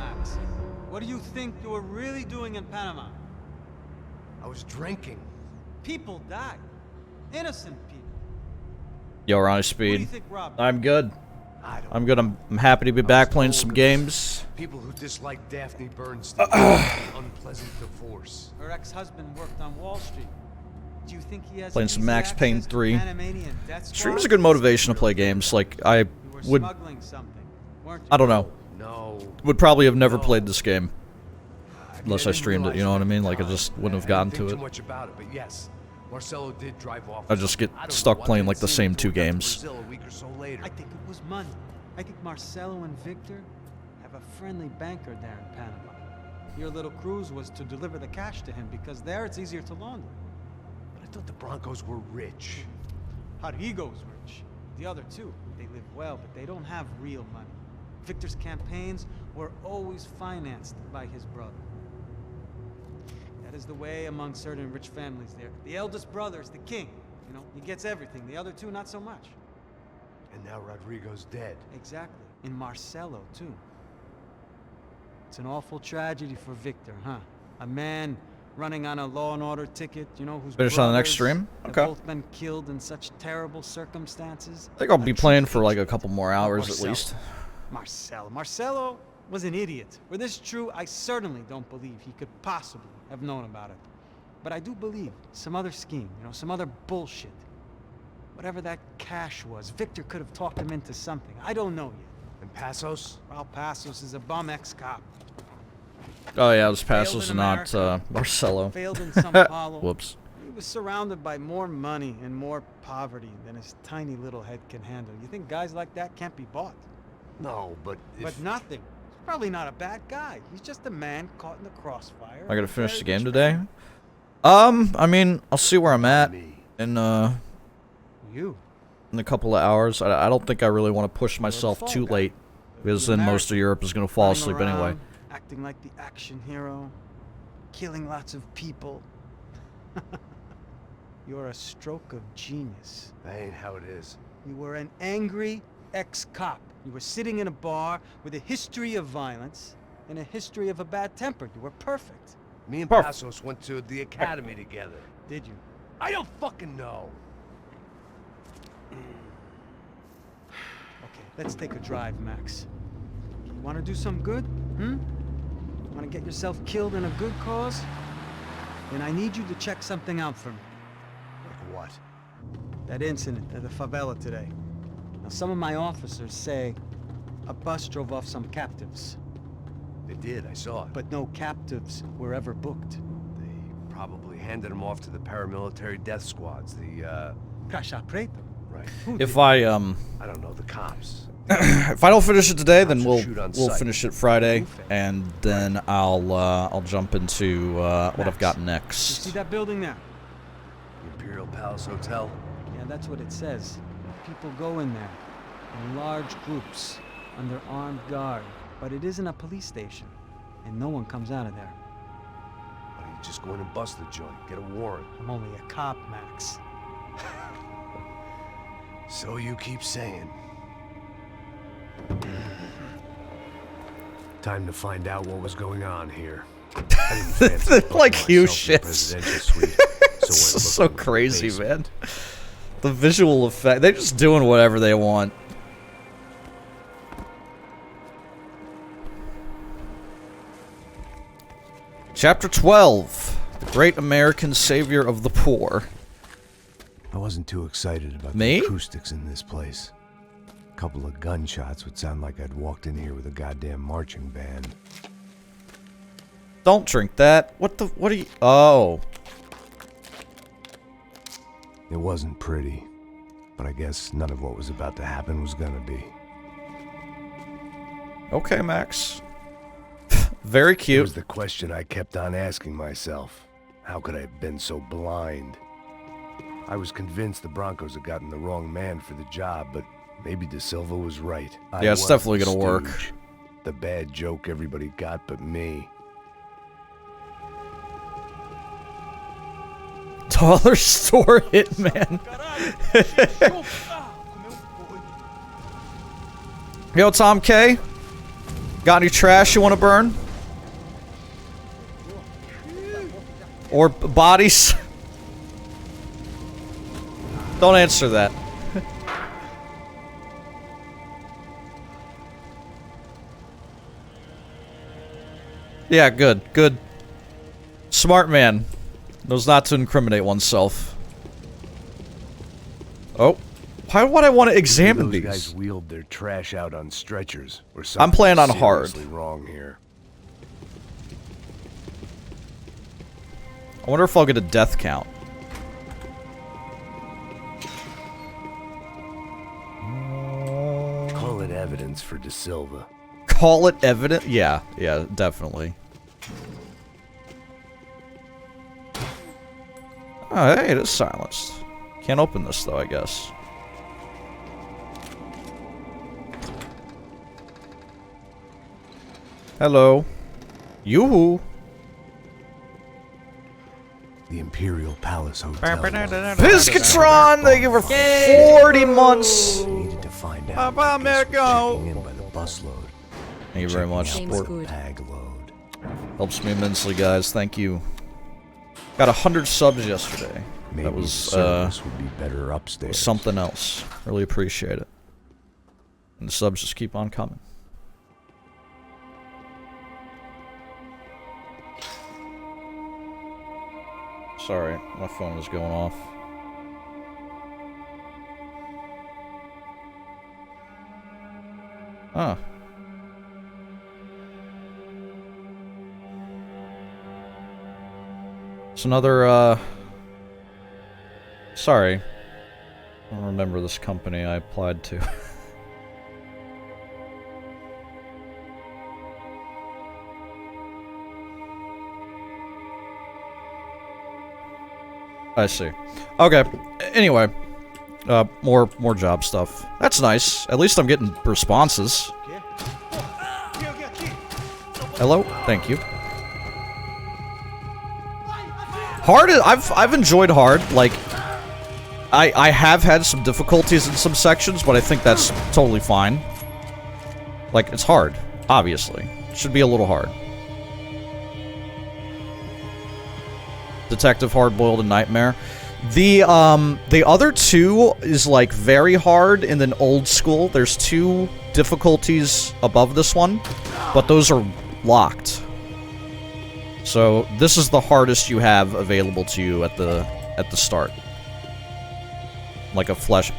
Max. What do you think you were really doing in Panama? I was drinking. People died. Innocent people. Yo, Ronnie What do Speed. you think, Rob? I'm good. I'm good. I'm happy to be back playing some games. People who dislike Daphne Bernstein had an unpleasant divorce. Her ex-husband worked on Wall Street. Do you think he has Playing some easy Max Payne access to 3. Panamanian death Stream is squad? a good motivation to play games. Like, I You were would, smuggling something, weren't you? I don't know, No. would probably have never played this game unless I didn't streamed it, you realize know what I at the mean? Like, I time. just wouldn't have I gotten didn't to think it. too much about it, but yes, Marcelo did drive off. I just get I don't know stuck what playing they'd like the seen same before two we got to games. Brazil a week or so later. I think it was money. I think Marcelo and Victor have a friendly banker there in Panama. Your little cruise was to deliver the cash to him because there it's easier to launder. But I thought the Broncos were rich. Rodrigo's rich. The other two, they live well, but they don't have real money. Victor's campaigns were always financed by his brother. That is the way among certain rich families there. The eldest brother is the king. You know, he gets everything. The other two, not so much. And now Rodrigo's dead. Exactly. And Marcelo, too. It's an awful tragedy for Victor, huh? A man running on a law and order ticket, you know, whose Finish on the next brothers stream? have Okay. both been killed in such terrible circumstances. I think I'll be playing for like a couple more hours at Marcelo. least. Marcelo was an idiot. Were this true, I certainly don't believe he could possibly have known about it. But I do believe some other scheme, you know, some other bullshit. Whatever that cash was, Victor could have talked him into something. I don't know yet. And Passos? Well, Passos is a bum ex-cop. Oh yeah, it was Failed Passos in and not America, Marcelo. Failed in Sao Paulo. Whoops. He was surrounded by more money and more poverty than his tiny little head can handle. You think guys like that can't be bought? No, but if... But nothing. He's probably not a bad guy. He's just a man caught in the crossfire. Am I gonna of a finish very the game rich today? family. I mean, I'll see where I'm at Me. in You. in a couple of hours. I don't think I really want to push myself fall too guy. late, because You're then most of American, Europe is gonna fall running asleep anyway. around, acting like the action hero, killing lots of people. You're a stroke of genius. That ain't how it is. You were an angry ex-cop. You were sitting in a bar with a history of violence and a history of a bad temper. You were perfect. Me and Perfect. Passos went to the academy together. Did you? I don't fucking know. Okay, let's take a drive, Max. You want to do some good? Want to get yourself killed in a good cause? Then I need you to check something out for me. Like what? That incident at the favela today. Now, some of my officers say a bus drove off some captives, They did, I saw it. but no captives were ever booked. They probably handed them off to the paramilitary death squads, the, Caixa Preta? right. Who If did? I I don't know, the cops. if I don't finish it today, then Cops we'll will shoot on we'll sight. finish it Friday, and then I'll jump into what I've got You next. see that building there? The Imperial Palace Hotel. Yeah, that's what it says. People go in there in large groups under armed guard, but it isn't a police station, and no one comes out of there. Why don't you just go in and bust the joint? Get a warrant. I'm only a cop, Max. So you keep saying. Time to find out what was going on here. I didn't fancy They're booking like huge myself in the shits. presidential suite, It's so went so looking in the crazy, basement. man. The visual effect, they're just doing whatever they want. Chapter 12, The Great American Savior of the Poor. I wasn't too excited about Me? the acoustics in this place. A couple of gunshots would sound like I'd walked in here with a goddamn marching band. Don't drink that. What are you? Oh. It wasn't pretty, but I guess none of what was about to happen was gonna be. Okay, Max. Very It cute. was the question I kept on asking myself. How could I have been so blind? I was convinced the Broncos had gotten the wrong man for the job, but maybe De Silva was right. I Yeah, it's was definitely the gonna work. stooge. The bad joke everybody got but me. Dollar store hitman. Yo, Tom K. Got any trash you want to burn? Or bodies? Don't answer that. Yeah, good, good. Smart man. Knows not to incriminate oneself. Oh. Why would I want to examine Those these? guys wheeled their trash out on stretchers, or something. I'm playing on hard. Seriously wrong here. I wonder if I'll get a death count. Call it evidence for De Silva. Call it evident? Yeah, yeah, definitely. Oh, hey, it is silenced. Can't open this, though, I guess. Hello. Yoo-hoo. The Imperial Palace Hotel. Piscatron! Thank you for 40 months! Needed to find out. Papa if this was Americo. checking in by the busload. Thank you very much. Checking out Support by the bag load. helps me immensely, guys. Thank you. Got 100 subs yesterday. Maybe That was, the service would be better upstairs. something else. Really appreciate it. And the subs just keep on coming. Sorry, my phone was going off. Ah. It's another, sorry. I don't remember this company I applied to. I see. Okay. Anyway, more job stuff. That's nice. At least I'm getting responses. Hello. Thank you. Hard. I've enjoyed hard. Like, I have had some difficulties in some sections, but I think that's totally fine. Like, it's hard. Obviously, it should be a little hard. Detective, Hard-Boiled, and Nightmare. The other two is, like, very hard and then Old School. There's 2 difficulties above this one, but those are locked. So, this is the hardest you have available to you at the start. Like a fresh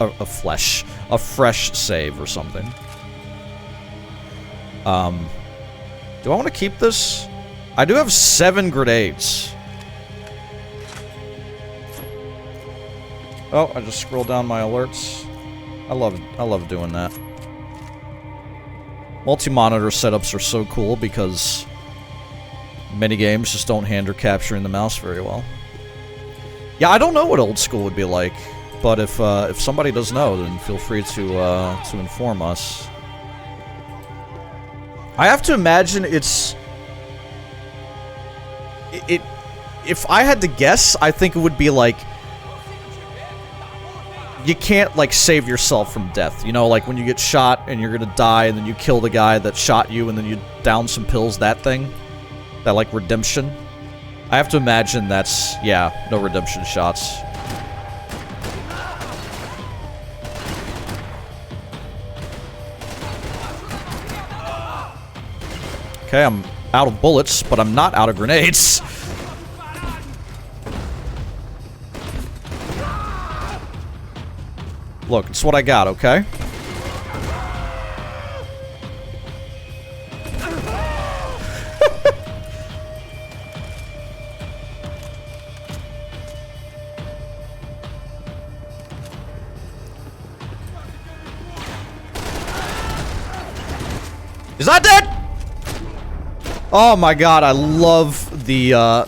save or something. Do I want to keep this? I do have 7 grenades. Oh, I just scrolled down my alerts. I love doing that. Multi-monitor setups are so cool because many games just don't hand or capturing the mouse very well. Yeah, I don't know what Old School would be like, but if somebody does know, then feel free to inform us. I have to imagine it's if I had to guess, I think it would be like you can't, like, save yourself from death. You know, like, when you get shot and you're gonna die, and then you kill the guy that shot you, and then you down some pills, that thing. That, like, redemption. I have to imagine that's, yeah, no redemption shots. Okay, I'm out of bullets, but I'm not out of grenades. Look, it's what I got, okay? Is that dead? Oh my god, I love the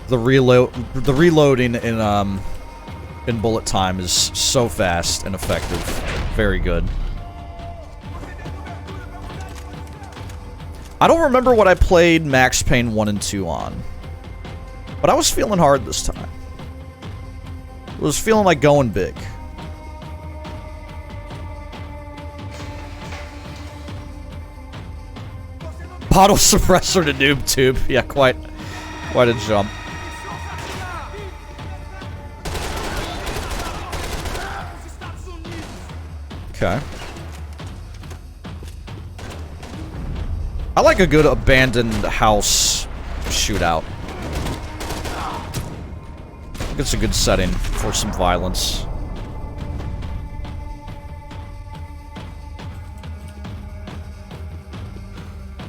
reloading in bullet time is so fast and effective. Very good. I don't remember what I played Max Payne 1 and 2 on, but I was feeling hard this time. I was feeling like going big. Bottle suppressor to noob tube. Yeah, quite a jump. Okay. I like a good abandoned house shootout. I think it's a good setting for some violence.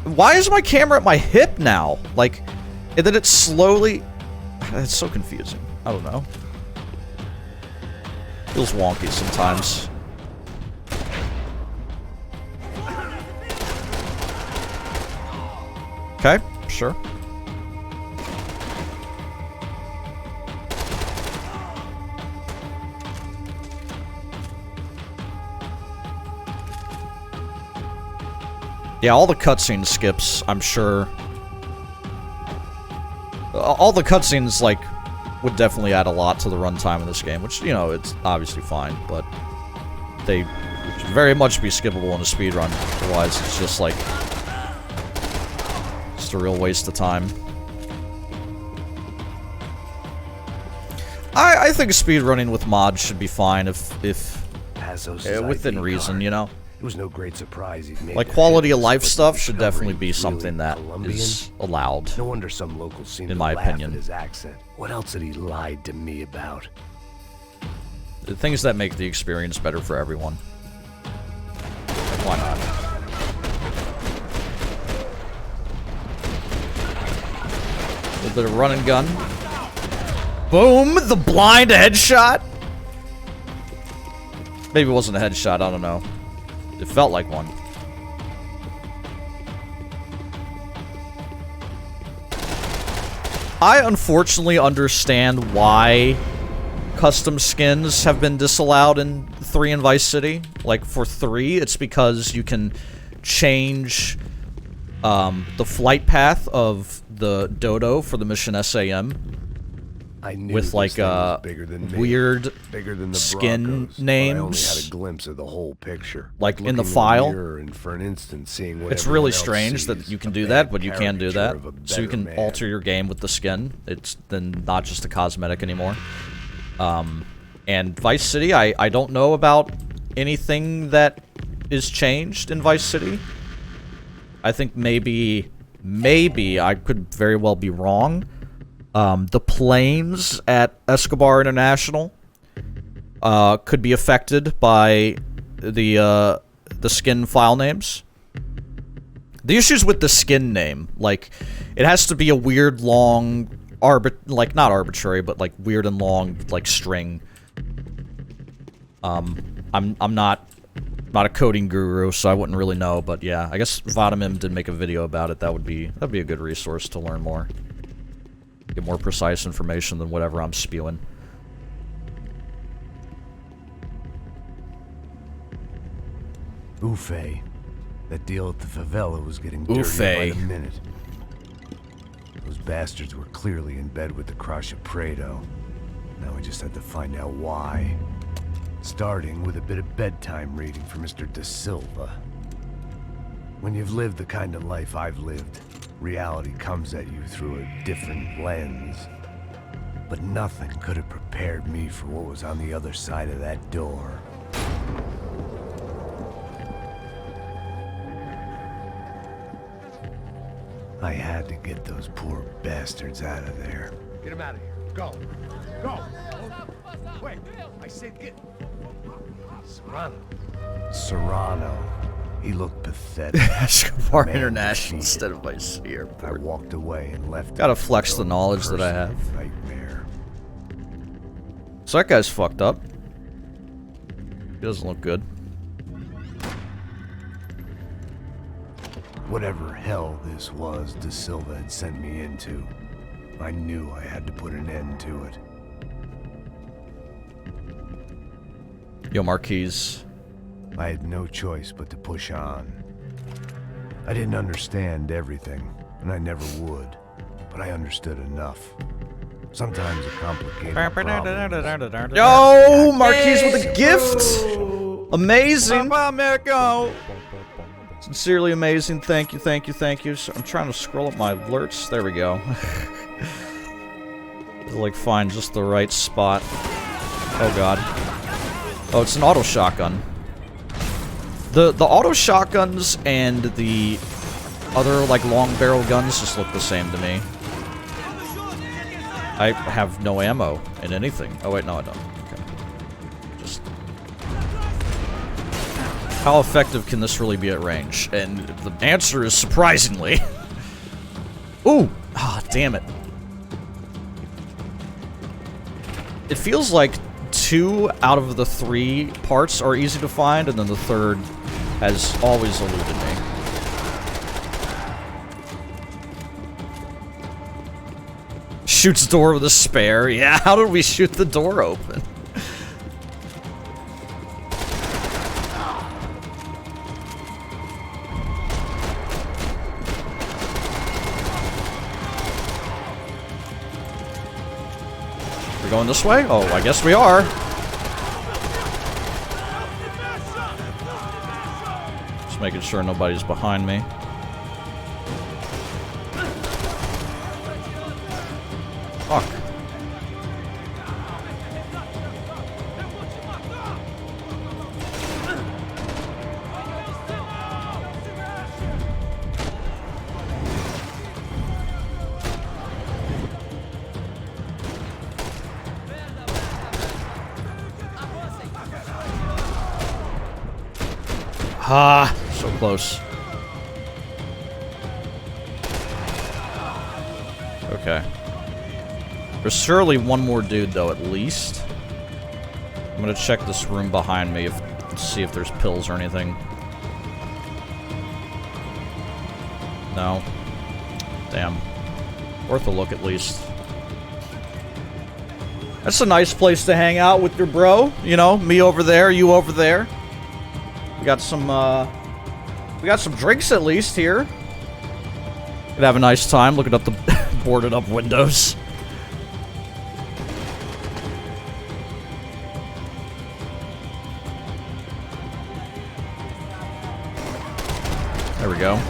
Why is my camera at my hip now? Like, and then it slowly... It's so confusing. I don't know. Feels wonky sometimes. Okay, sure. Yeah, all the cutscene skips, I'm sure. All the cutscenes, like, would definitely add a lot to the runtime of this game, which, you know, it's obviously fine, but they should very much be skippable in a speedrun. Otherwise, it's just like... just a real waste of time. I think speedrunning with mods should be fine if within reason, you know? It was no great surprise he'd made Like, the quality of headless, life but stuff the should discovery definitely be was something really that Colombian. is allowed. No wonder some locals seem in to my laugh opinion. at his accent. What else had he lied to me about? The things that make the experience better for everyone. Why not? A little bit of run and gun. Boom! The blind headshot? Maybe it wasn't a headshot, I don't know. It felt like one. I unfortunately understand why custom skins have been disallowed in 3 and Vice City. Like, for 3, it's because you can change the flight path of the dodo for the mission SAM. I knew With this like thing was bigger than me, weird bigger than the skin Broncos, but names. I only had a glimpse of the whole picture. Like in the Looking file. mirror and for an instant seeing what It's everyone really else strange that sees, you can a do bad that, but you can do that. caricature of a So you better can man. alter your game with the skin. It's then not just a cosmetic anymore. And Vice City, I don't know about anything that is changed in Vice City. I think maybe I could very well be wrong. The planes at Escobar International could be affected by the skin file names. The issues with the skin name, like, it has to be a weird long like, not arbitrary, but like weird and long, like, string. I'm not a coding guru, so I wouldn't really know, but yeah, I guess Vadimim did make a video about it. That'd be a good resource to learn more. Get more precise information than whatever I'm spewing. Ufe. That deal at the favela was getting dirtier by the minute. Those bastards were clearly in bed with the Crush of Prado. Now we just had to find out why. Starting with a bit of bedtime reading for Mr. Da Silva. When you've lived the kind of life I've lived, reality comes at you through a different lens. But nothing could have prepared me for what was on the other side of that door. I had to get those poor bastards out of there. Get them out of here. Go. Go. Wait. I said get... Serrano. Serrano. He looked pathetic. Escobar Man International defeated. instead of Vice City I Airport. walked away and left. Gotta him flex his the own knowledge that I personal have. Nightmare. So that guy's fucked up. He doesn't look good. Whatever hell this was Da Silva had sent me into, I knew I had to put an end to it. Yo, Marquise. I had no choice but to push on. I didn't understand everything, and I never would, but I understood enough. Sometimes a complicated problem. Yo, Marquise with a gift! Amazing! Sincerely amazing. Thank you, thank you, thank you. So I'm trying to scroll up my alerts. There we go. Like, find just the right spot. Oh, God. Oh, it's an auto shotgun. The auto shotguns and the other, like, long barrel guns just look the same to me. I have no ammo in anything. Oh, wait, no, I don't. Okay. Just... How effective can this really be at range? And the answer is surprisingly. Ooh! Ah, damn it. It feels like 2 out of the 3 parts are easy to find, and then the third has always eluded me. Shoots door with a spare. Yeah, how did we shoot the door open? We're going this way? Oh, I guess we are. Just making sure nobody's behind me. Fuck. Ah, so close. Okay. There's surely one more dude, though, at least. I'm gonna check this room behind me, see if there's pills or anything. No. Damn. Worth a look, at least. That's a nice place to hang out with your bro. You know, me over there, you over there. We got some drinks, at least, here. Could have a nice time looking up the boarded up windows. There we go.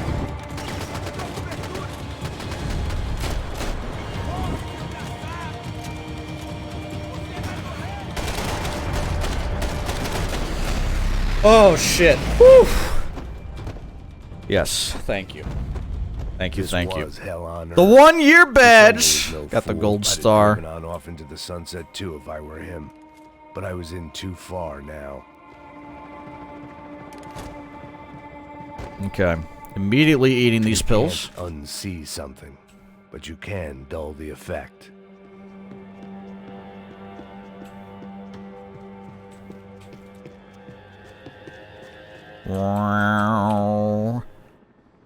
Oh, shit. Whew. Yes, thank you. Thank you, thank you. The 1-year badge! Got the gold star. I'd on off into the sunset, too, if I were him. But I was in too far now. Okay. Immediately eating these pills. You can't unsee something, but you can dull the effect.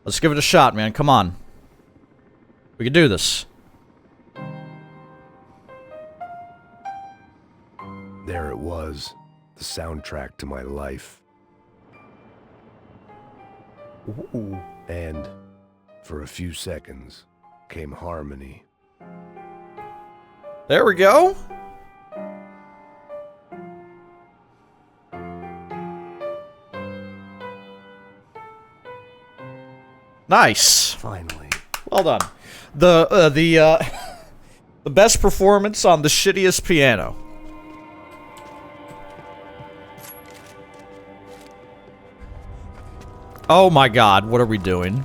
Let's give it a shot, man. Come on. We can do this. There it was. The soundtrack to my life. Ooh. And, for a few seconds, came harmony. There we go. Nice. Finally. Well done. The best performance on the shittiest piano. Oh my god, what are we doing?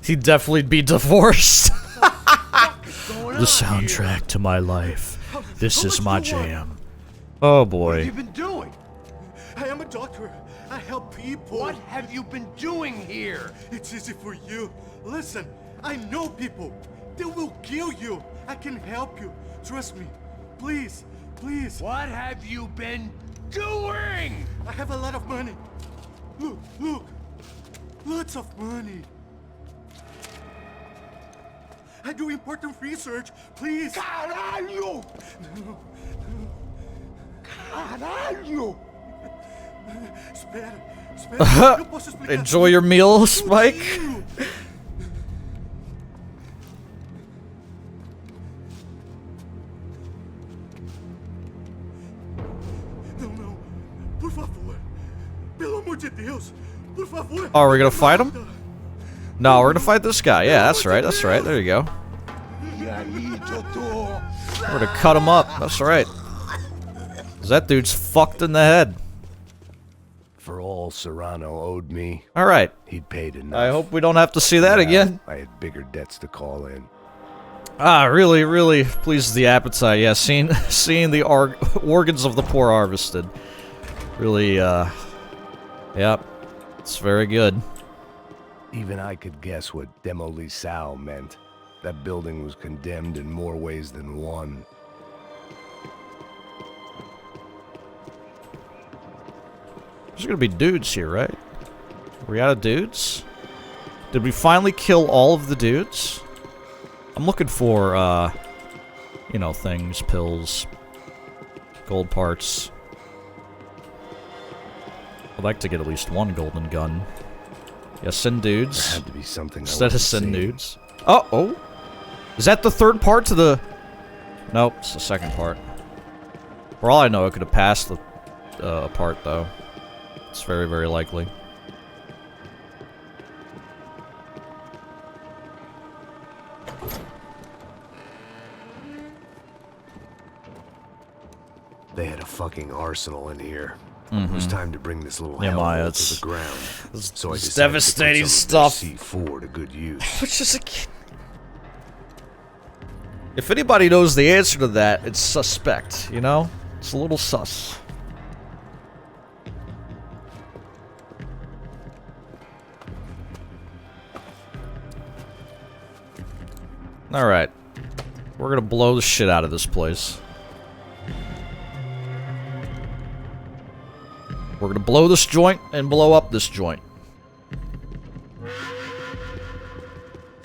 He'd definitely be divorced. The soundtrack to my life. This is my jam. Oh boy. What have you been doing? I am a doctor. I help people. What have you been doing here? It's easy for you. Listen, I know people. They will kill you. I can help you. Trust me. Please, please. What have you been doing? I have a lot of money. Look, look. Lots of money. I do important research. Please. Caralho! Caralho! Espera, espera. Eu posso explicar. Enjoy your meal, Spike. Não, não. favor. Pelo amor de Deus. Por favor. Oh, are we gonna fight him? No, we're gonna fight this guy. Yeah, that's right, that's right. There you go. We're gonna cut him up. That's right. 'Cause that dude's fucked in the head. For all Serrano owed me, Alright. he'd paid enough. I hope we don't have to see that Now, again. I had bigger debts to call in. Ah, really, really pleases the appetite. Yeah, seeing the organs of the poor harvested. Really, yep. It's very good. Even I could guess what Demolitions meant. That building was condemned in more ways than one. There's gonna be dudes here, right? Are we out of dudes? Did we finally kill all of the dudes? I'm looking for, you know, things, pills, gold parts. I'd like to get at least one golden gun. Yeah, send dudes. There had to be something Instead of send nudes. Oh! Is that the third part to the... Nope, it's the second part. For all I know, it could have passed the part, though. It's very, very likely. They had a fucking arsenal in here. It was time to bring this little Yeah, Maya, hellhole to the ground. So I it's decided devastating to put some of stuff. their C4 to good use. Which is a kid. If anybody knows the answer to that, it's suspect, you know? It's a little sus. Alright. We're gonna blow the shit out of this place. We're gonna blow this joint and blow up this joint.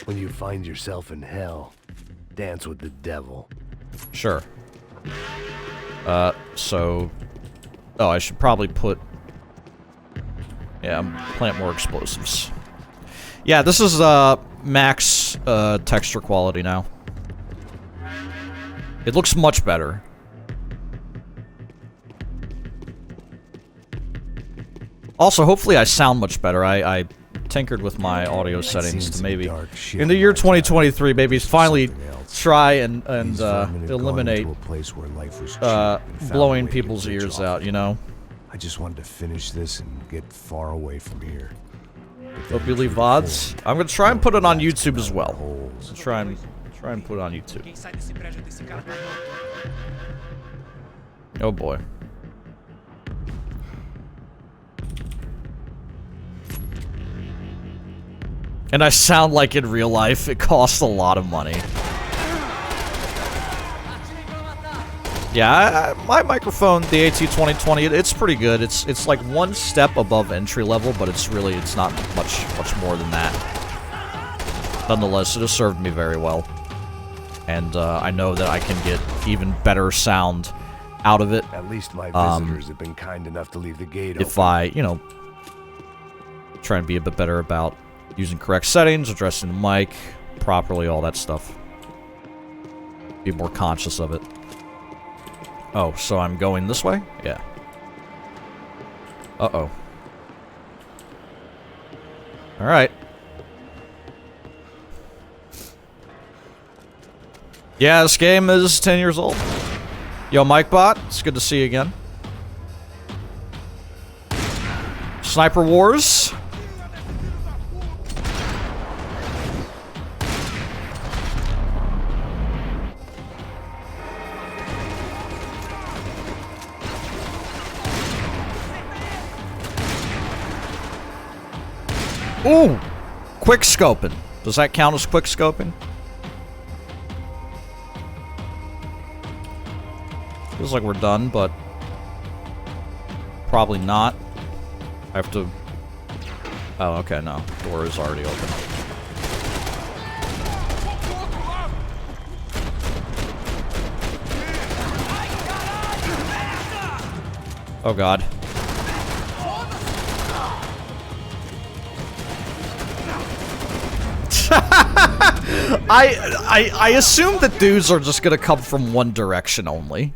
When you find yourself in hell, dance with the devil. Sure. So... Oh, I should probably put... Yeah, plant more explosives. Yeah, this is, max, texture quality now. It looks much better. Also, hopefully I sound much better. I tinkered with my audio settings to maybe... In the year 2023, maybe finally try and eliminate blowing people's ears out, you know? I just wanted to finish this and get far away from here. Hope you leave VODs. I'm gonna try and put it on YouTube as well. Try and put it on YouTube. Oh boy. And I sound like in real life. It costs a lot of money. Yeah, my microphone, the AT2020, it's pretty good. It's like one step above entry level, but it's not much more than that. Nonetheless, it has served me very well, and I know that I can get even better sound out of it. At least my visitors have been kind enough to leave the gate if open. I, you know, try and be a bit better about using correct settings, addressing the mic properly, all that stuff. Be more conscious of it. Oh, so I'm going this way? Yeah. Uh-oh. Alright. Yeah, this game is 10 years old. Yo, MikeBot, it's good to see you again. Sniper Wars. Ooh! Quick scoping. Does that count as quick scoping? Feels like we're done, but probably not. I have to... Oh, okay, no. Door is already open. Oh god. I assume that dudes are just gonna come from one direction only.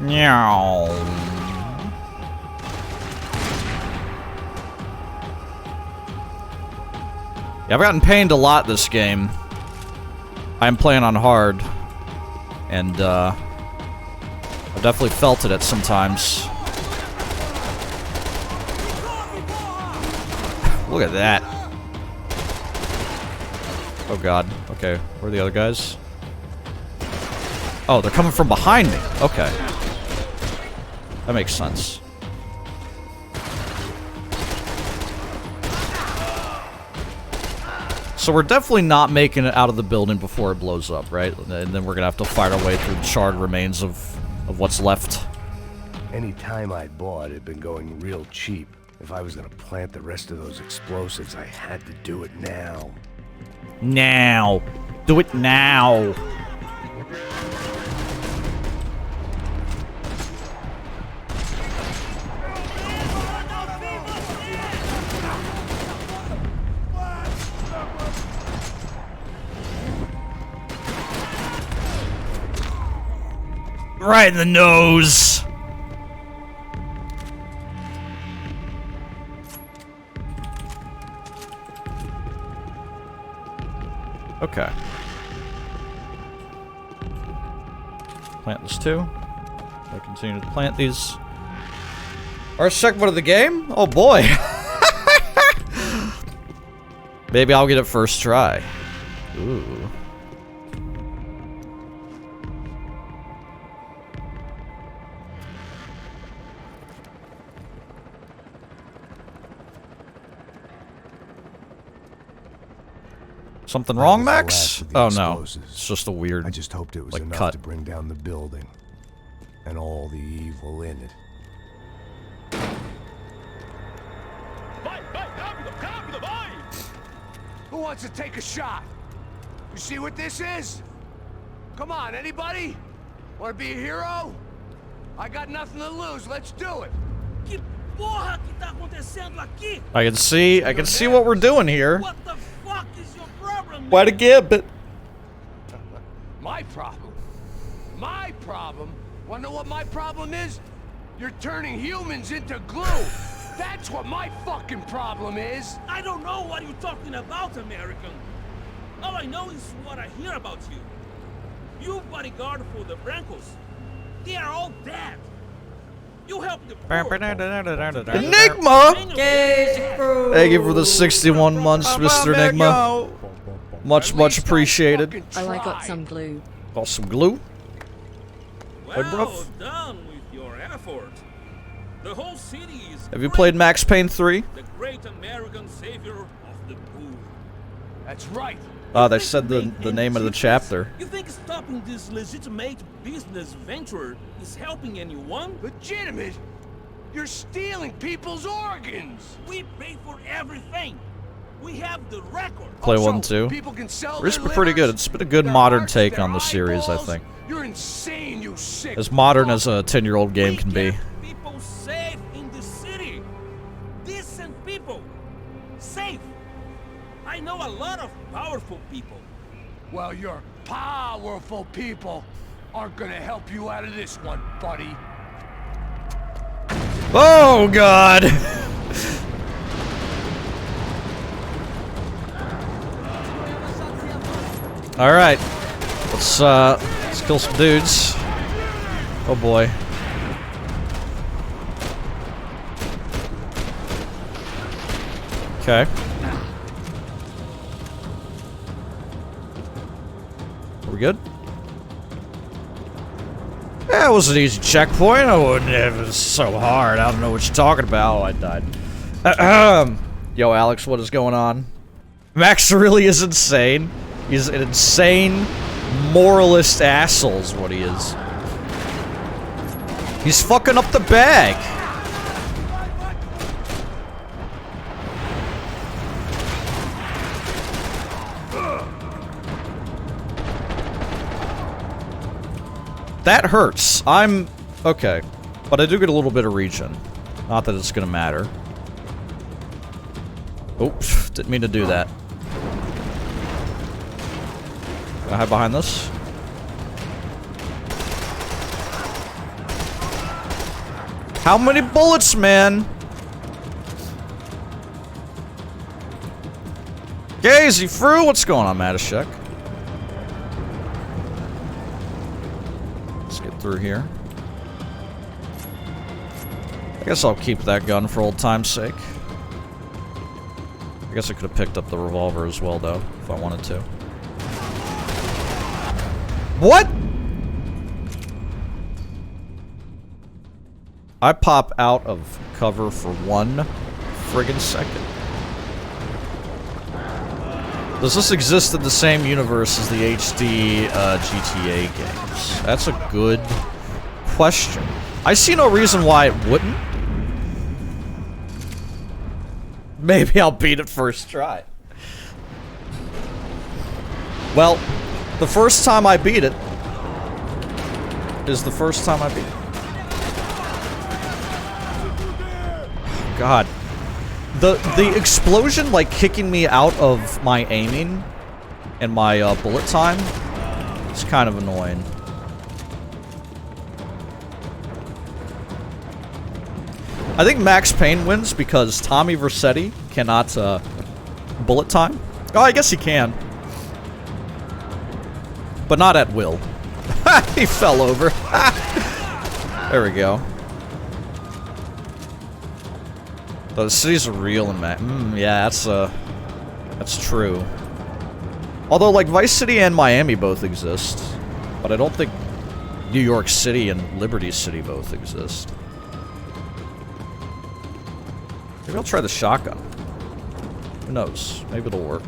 Meow. Yeah, I've gotten pained a lot this game. I'm playing on hard. And, I've definitely felt it at some times. Look at that. Oh god. Okay, where are the other guys? Oh, they're coming from behind me. Okay. That makes sense. So we're definitely not making it out of the building before it blows up, right? And then we're gonna have to fight our way through the charred remains of what's left. Any time I bought had been going real cheap. If I was gonna plant the rest of those explosives, I had to do it now. Now. Do it now. Right in the nose. Okay. Plant this too. I continue to plant these. Our second one of the game? Oh boy. Maybe I'll get it first try. Ooh. Something wrong, Max? Oh no, it's just a weird. I just hoped it was like, enough cut. to bring down the building and all the evil in it. Who wants to take a shot? You see what this is? Come on, anybody? Want to be a hero? I got nothing to lose. Let's do it. Que porra que tá acontecendo aqui? I can see what we're doing here. What the fuck is your problem? Why to get it? My problem? My problem? Wanna know what my problem is? You're turning humans into glue. That's what my fucking problem is. I don't know what you're talking about, American. All I know is what I hear about you. You bodyguard for the Brancos. They are all dead. You help the poor. Enigma! Thank you for the 61 months, Mr. Enigma. Much, much appreciated. Oh, I got some glue. Got some glue. Hey, Well bruv. done with your effort. The whole city is. Have you played Max Payne 3? The great American savior of the poor. That's right. They said the name of the chapter. You think stopping this legitimate business venture is helping anyone? Legitimate? You're stealing people's organs. We pay for everything. We have the record. Play Also, 1 too. People can sell It's their pretty good. livers, It's been a good their modern hearts, take their on the series, I eyeballs. think. You're insane, you sick. As modern fuck. as a 10-year-old game We can be. keep people safe in the city. Decent people. Safe. I know a lot of powerful people. Well, your powerful people aren't gonna help you out of this one, buddy. Oh god! Alright. Let's kill some dudes. Oh boy. Okay. Are we good? Yeah, it was an easy checkpoint. I wouldn't have. It was so hard. I don't know what you're talking about. Oh, I died. Yo, Alex, what is going on? Max really is insane. He's an insane moralist asshole is what he is. He's fucking up the bag. That hurts. I'm okay, but I do get a little bit of regen. Not that it's gonna matter. Oops, didn't mean to do that. Can I hide behind this? How many bullets, man? Gazy Fru, what's going on, Matashek? Let's get through here. I guess I'll keep that gun for old time's sake. I guess I could have picked up the revolver as well, though, if I wanted to. What? I pop out of cover for 1 friggin' second. Does this exist in the same universe as the HD GTA games? That's a good question. I see no reason why it wouldn't. Maybe I'll beat it first try. Well, the first time I beat it is the first time I beat it. God. The explosion, like, kicking me out of my aiming and my bullet time is kind of annoying. I think Max Payne wins because Tommy Vercetti cannot bullet time. Oh, I guess he can. But not at will. He fell over. There we go. The cities are real in Max. Yeah, that's true. Although, like, Vice City and Miami both exist. But I don't think New York City and Liberty City both exist. Maybe I'll try the shotgun. Who knows? Maybe it'll work.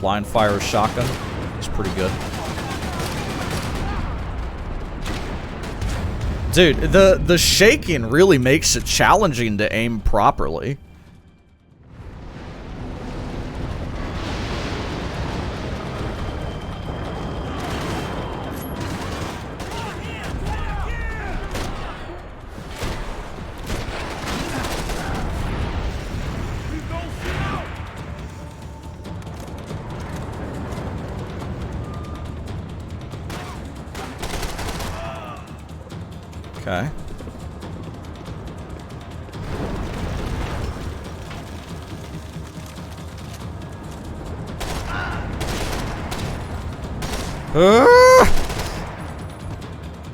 Blind fire shotgun is pretty good. Dude, the shaking really makes it challenging to aim properly. Okay.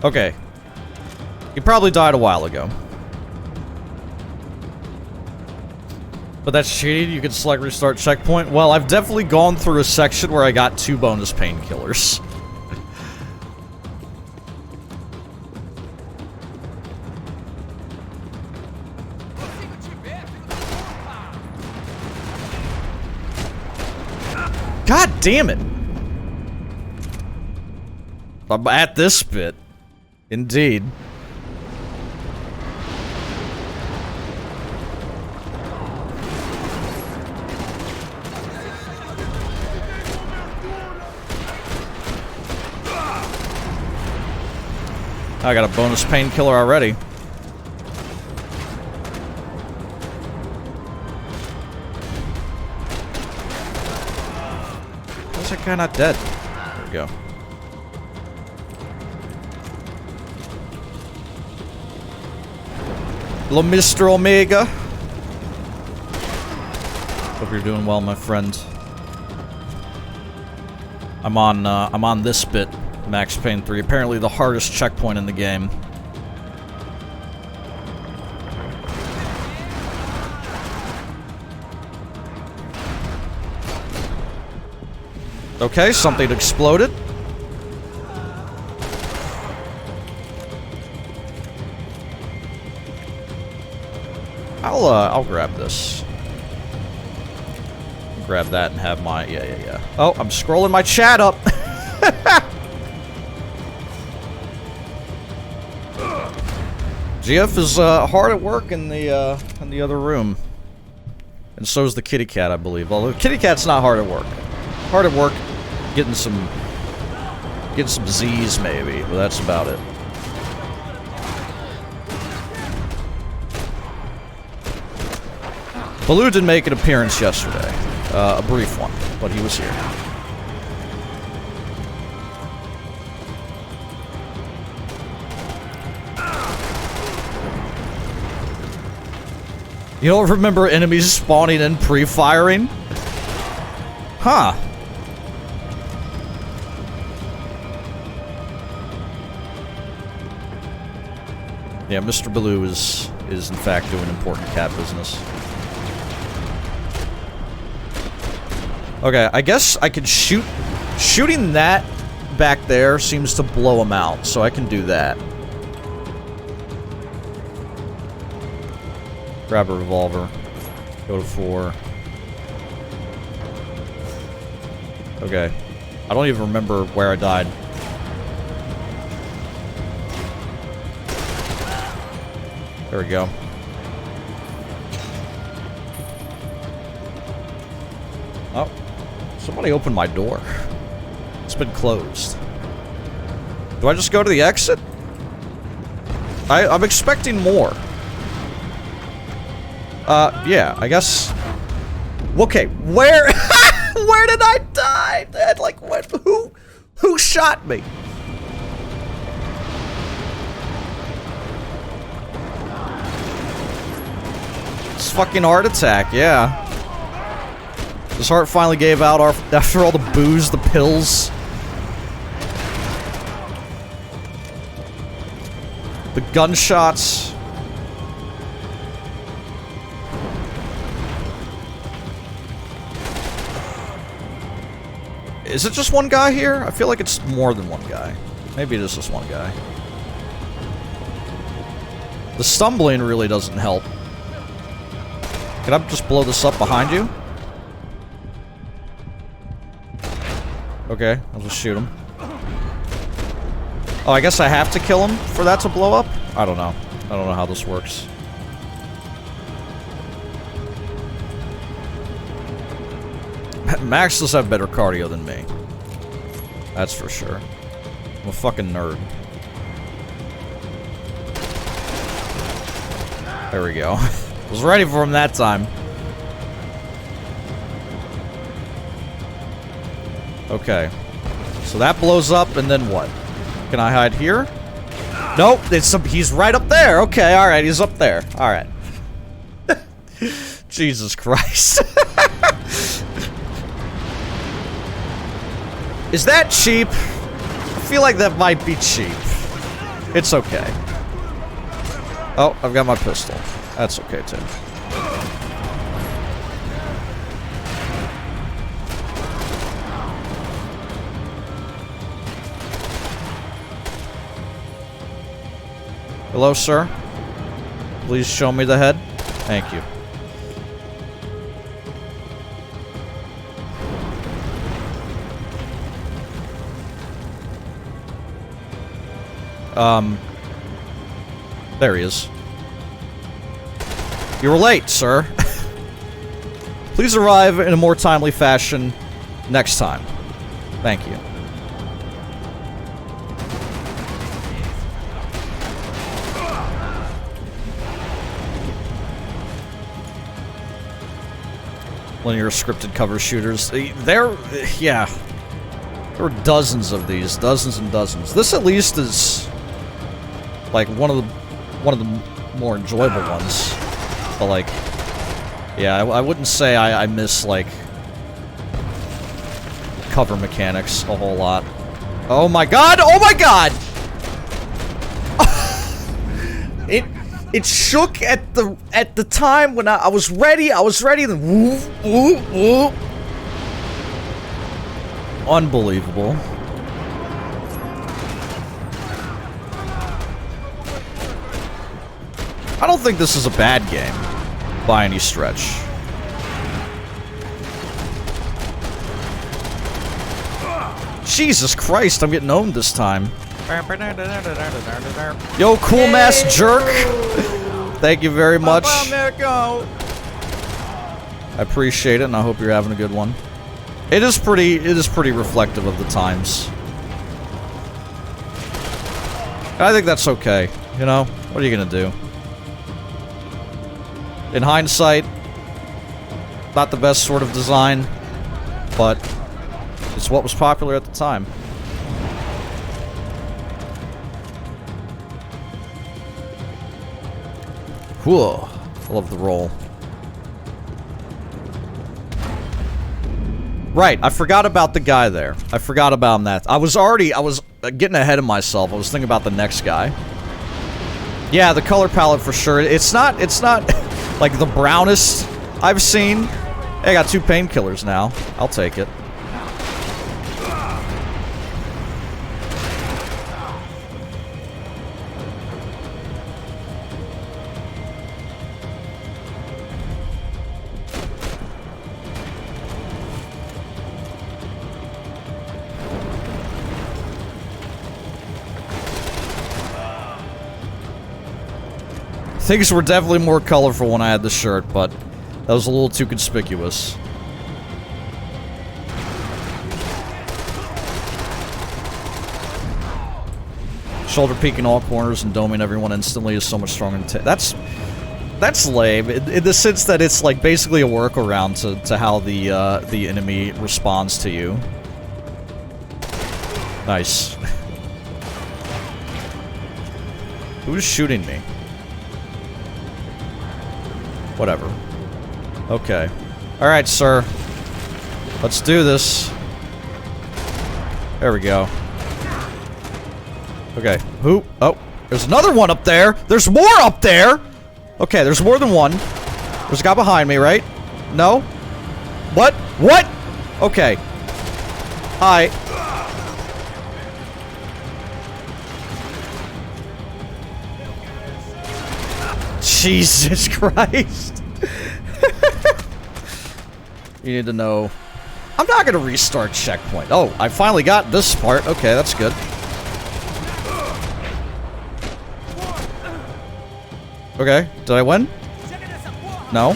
Okay. He probably died a while ago. But that's cheating. You can select restart checkpoint. Well, I've definitely gone through a section where I got 2 bonus painkillers. God damn it! I'm at this bit. Indeed. I got a bonus painkiller already. How's that guy not dead? There we go. Hello, Mr. Omega. Hope you're doing well, my friend. I'm on this bit, Max Payne 3. Apparently the hardest checkpoint in the game. Okay, something exploded. I'll grab this. Grab that and have my... Yeah. Oh, I'm scrolling my chat up. GF is hard at work in the other room. And so is the kitty cat, I believe. Although the kitty cat's not hard at work. Hard at work getting some Z's maybe, but that's about it. Baloo did make an appearance yesterday. A brief one, but he was here. You don't remember enemies spawning in pre-firing? Huh. Yeah, Mr. Baloo is in fact doing important cat business. Okay, I guess I could shoot... Shooting that back there seems to blow him out, so I can do that. Grab a revolver. Go to 4. Okay. I don't even remember where I died. There we go. Oh. Somebody opened my door. It's been closed. Do I just go to the exit? I'm expecting more. Yeah, I guess... Okay, where... where did I die? Like, what? Who shot me? It's fucking heart attack, yeah. His heart finally gave out after all the booze, the pills. The gunshots. Is it just one guy here? I feel like it's more than one guy. Maybe it is just one guy. The stumbling really doesn't help. Can I just blow this up behind you? Okay, I'll just shoot him. Oh, I guess I have to kill him for that to blow up? I don't know. I don't know how this works. Max does have better cardio than me. That's for sure. I'm a fucking nerd. There we go. Was ready for him that time. Okay. So that blows up, and then what? Can I hide here? Nope, he's right up there. Okay, alright, he's up there. Alright. Jesus Christ. Is that cheap? I feel like that might be cheap. It's okay. Oh, I've got my pistol. That's okay, too. Hello, sir. Please show me the head. Thank you. There he is. You were late, sir. Please arrive in a more timely fashion next time. Thank you. Linear scripted cover shooters. Yeah. There were dozens of these, dozens and dozens. This at least is like one of the more enjoyable ones. But like, yeah, I wouldn't say I miss like cover mechanics a whole lot. Oh my god! Oh my god! It shook at the time when I was ready. Then woo, woo, woo. Unbelievable. I don't think this is a bad game by any stretch. Jesus Christ, I'm getting owned this time. Yo, cool mass jerk. Thank you very much. I appreciate it, and I hope you're having a good one. It is pretty reflective of the times. I think that's okay. You know, what are you gonna do? In hindsight, not the best sort of design, but it's what was popular at the time. Whoa, I love the roll. Right, I forgot about the guy there. I forgot about him I was getting ahead of myself. I was thinking about the next guy. Yeah, the color palette for sure. It's not like the brownest I've seen. Hey, I got 2 painkillers now. I'll take it. Things were definitely more colorful when I had the shirt, but that was a little too conspicuous. Shoulder peek in all corners and doming everyone instantly is so much stronger than that's lame, in the sense that it's like basically a workaround to how the enemy responds to you. Nice. Who's shooting me? Whatever. Okay. Alright, sir. Let's do this. There we go. Okay. Who? Oh. There's another one up there! There's more up there! Okay, there's more than one. There's a guy behind me, right? No? What? What? Okay. Hi. Jesus Christ. You need to know. I'm not gonna restart checkpoint. Oh, I finally got this part. Okay, that's good. Okay, did I win? No.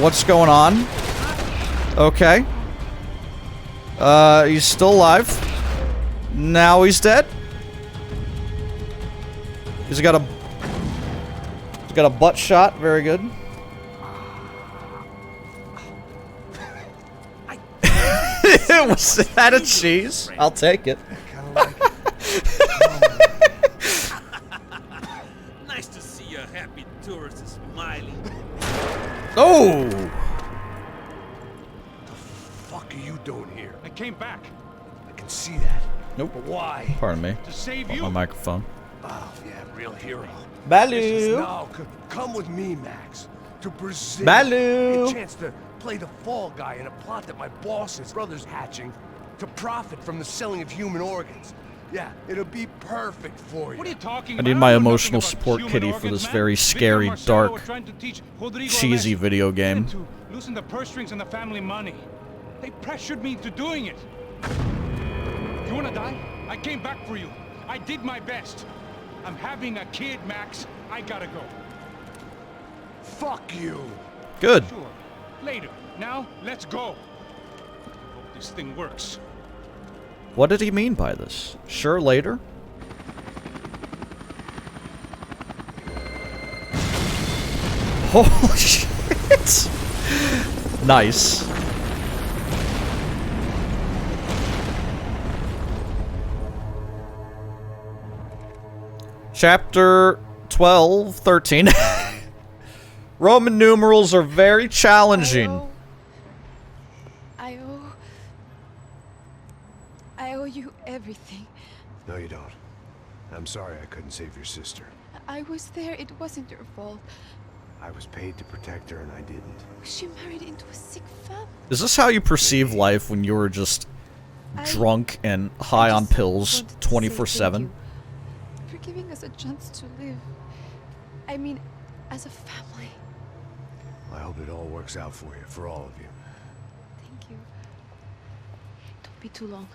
What's going on? Okay. He's still alive. Now he's dead. He's got a butt shot. Very good. Was that a cheese? I'll take it. Nice to see a happy tourist smiling. Oh! The fuck are you doing here? I came back. I can see that. Nope. But why? Pardon me. To save Oh, you. my microphone. Oh, yeah, real hero. Baloo. No, come with me, Max. To Brazil. Baloo. A chance to play the fall guy in a plot that my boss's brother's hatching to profit from the selling of human organs. Yeah, it'll be perfect for you. What are you talking I about? need my know nothing emotional about support human kitty for organs, this man. very Victor scary, Marcelo dark, trying to teach Rodrigo cheesy a lesson. video game. To loosen the purse strings and the family money. They pressured me into doing it. You wanna die? I came back for you. I did my best. I'm having a kid, Max. I gotta go. Fuck you. Good. Sure. Later. Now, let's go. Hope this thing works. What did he mean by this? Sure, later? Holy shit! Nice. Chapter 12, 13. Roman numerals are very challenging. I owe you everything. No, you don't. I'm sorry I couldn't save your sister. I was there. It wasn't your fault. I was paid to protect her and I didn't. She married into a sick family. Is this how you perceive life when you were just drunk and high on pills 24/7? For giving us a chance to live. I mean, as a family. I hope it all works out for you, for all of you. Thank you. Don't be too long.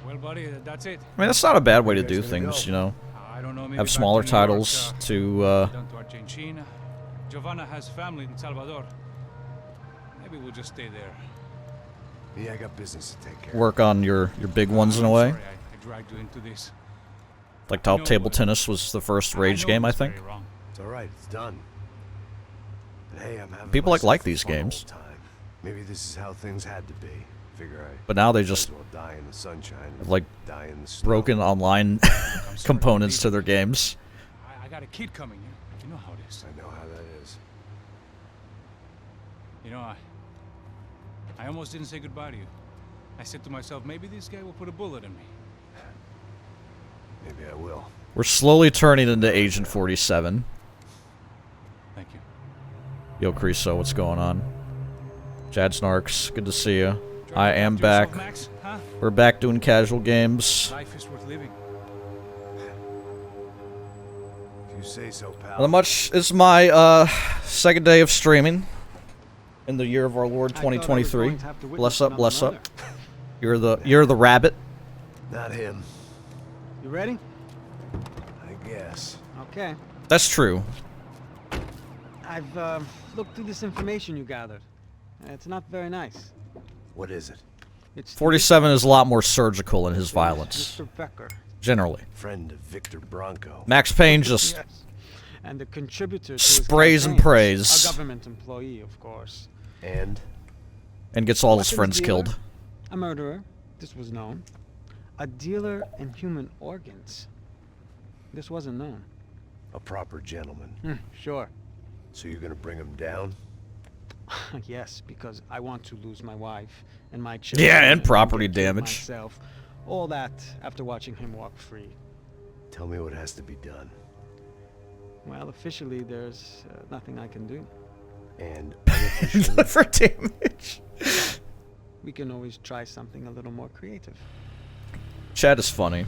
Well, buddy, that's it. I mean, that's not a bad way to Where do you guys gonna things, go? you know. I don't know. Maybe Have back smaller to New York, titles to, down to Argentina. Giovanna has family in Salvador. Maybe we'll just stay there. Yeah, I got business to take care of. work on your big ones in a way. Sorry, I dragged you into this. Like how No, table but- tennis was the first Rage know game, it I was think. very wrong. It's alright, it's done. But hey, I'm having People like myself a these fun games. old time. Maybe this is how things had to be. But now they just die in the sunshine. have, like, Die in the snow. broken online components to their games. I got a kid coming. You know how it is. I know how that is. You know, I almost didn't say goodbye to you. I said to myself, maybe this guy will put a bullet in me. Maybe I will. We're slowly turning into Agent 47. Thank you. Yo, Creaso, what's going on? Chad Snarks, good to see you. I Trying to am talk to yourself, back. Max? Huh? We're back doing casual games. Life is worth living. If you say so, pal. Not much. It's my second day of streaming in the year of our Lord 2023. Bless up, bless up. You're the rabbit. Not him. You ready? I guess. Okay. That's true. I've looked through this information you gathered. It's not very nice. What is it? It's 47 is a lot more surgical in his violence, Mr. Becker. generally. Friend of Victor Bronco. Max Payne just Yes. And the contributor to his sprays and campaigns. prays. A government employee, of course. And? and gets all his Weapons friends dealer, killed. A murderer. This was known. A dealer in human organs. This wasn't known. A proper gentleman. Sure. So you're gonna bring him down? Yes, because I want to lose my wife and my children. Yeah, and property get to damage. Myself. All that after watching him walk free. Tell me what has to be done. Well, officially, there's nothing I can do. And unofficially, For damage. We can always try something a little more creative. Chad is funny.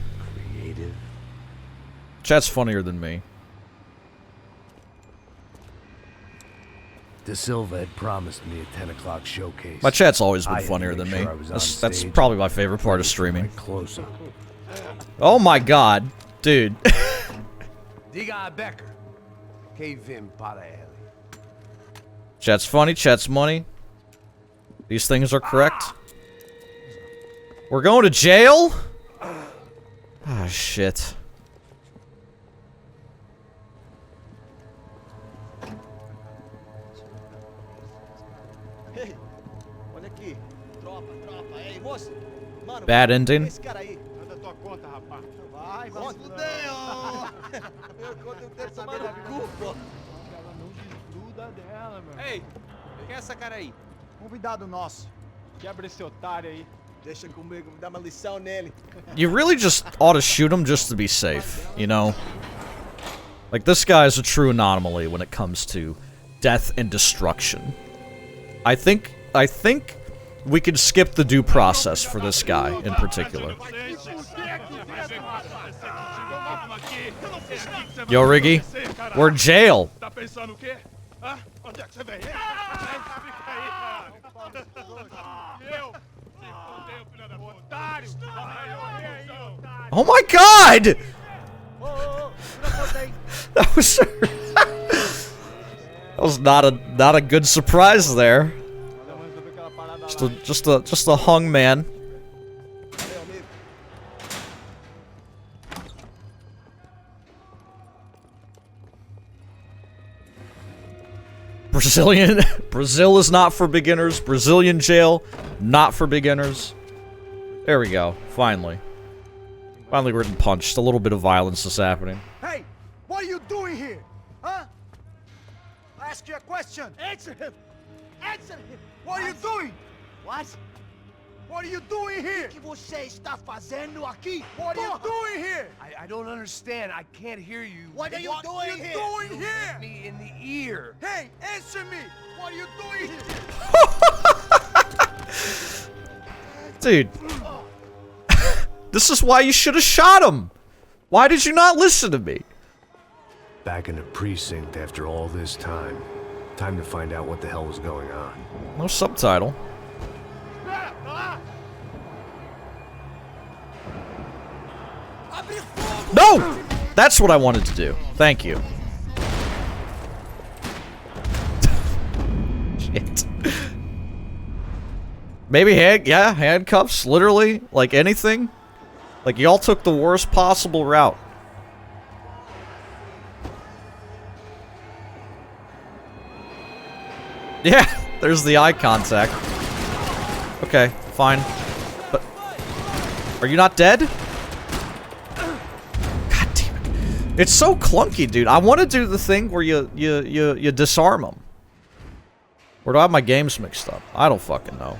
creative. Chad's funnier than me. De Silva had promised me a 10 o'clock showcase. My chat's always I been had to funnier make than sure me. I was on That's stage. probably my favorite part of streaming. Right closer. Oh my god, dude. Diga Becker. Kevin Paraeli. Chat's funny, chat's money. These things are correct. We're going to jail? Ah, shit. Olha aqui. Tropa, tropa. Ei, moço. Mano, Bad ending. esse cara aí. Manda tua conta, rapaz. Vai se fuder, ó. Eu conto eu quero saber da culpa. Ela não desgruda dela, meu. Ei, quem é essa cara aí? Convidado nosso. Quebra esse otário aí. Deixa comigo, me dá uma lição nele. You really just ought to shoot him just to be safe, you know? Like, this guy is a true anomaly when it comes to death and destruction. I think we could skip the due process for this guy in particular. Yo, Riggy, we're in jail. Tá pensando o quê? Hã? Onde é que você vem? Fica aí, Eu? Se fudeu, filha da puta. Otário! Oh my god! Ô, tira a conta aí. That was that was not a good surprise there. Just a hung man. Valeu, amigo. Brazil is not for beginners. Brazilian jail, not for beginners. There we go. Finally we're getting punched. A little bit of violence is happening. Hey, what are you doing here? Huh? I ask you a question. Answer him. Answer him. What are you doing? What? What are you doing here? O que você está fazendo aqui? What are you doing here? I don't understand. I can't hear you. What are you doing here? You hit me in the ear. Hey, answer me. What are you doing here? Dude. This is why you should have shot him. Why did you not listen to me? Back in the precinct after all this time. Time to find out what the hell was going on. No subtitle. No! That's what I wanted to do. Thank you. Shit. Maybe handcuffs, literally, like anything. Like, y'all took the worst possible route. Yeah, there's the eye contact. Okay, Fine. But... Are you not dead? God damn it. It's so clunky, dude. I want to do the thing where you disarm them. Or do I have my games mixed up? I don't fucking know.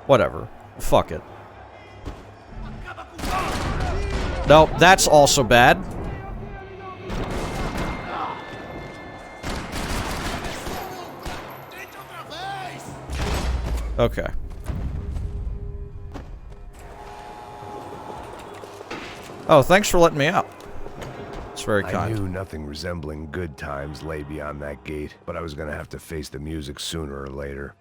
Whatever. Fuck it. No, that's also bad. Okay. Oh, thanks for letting me out. It's very kind. I knew nothing resembling good times lay beyond that gate, but I was gonna have to face the music sooner or later.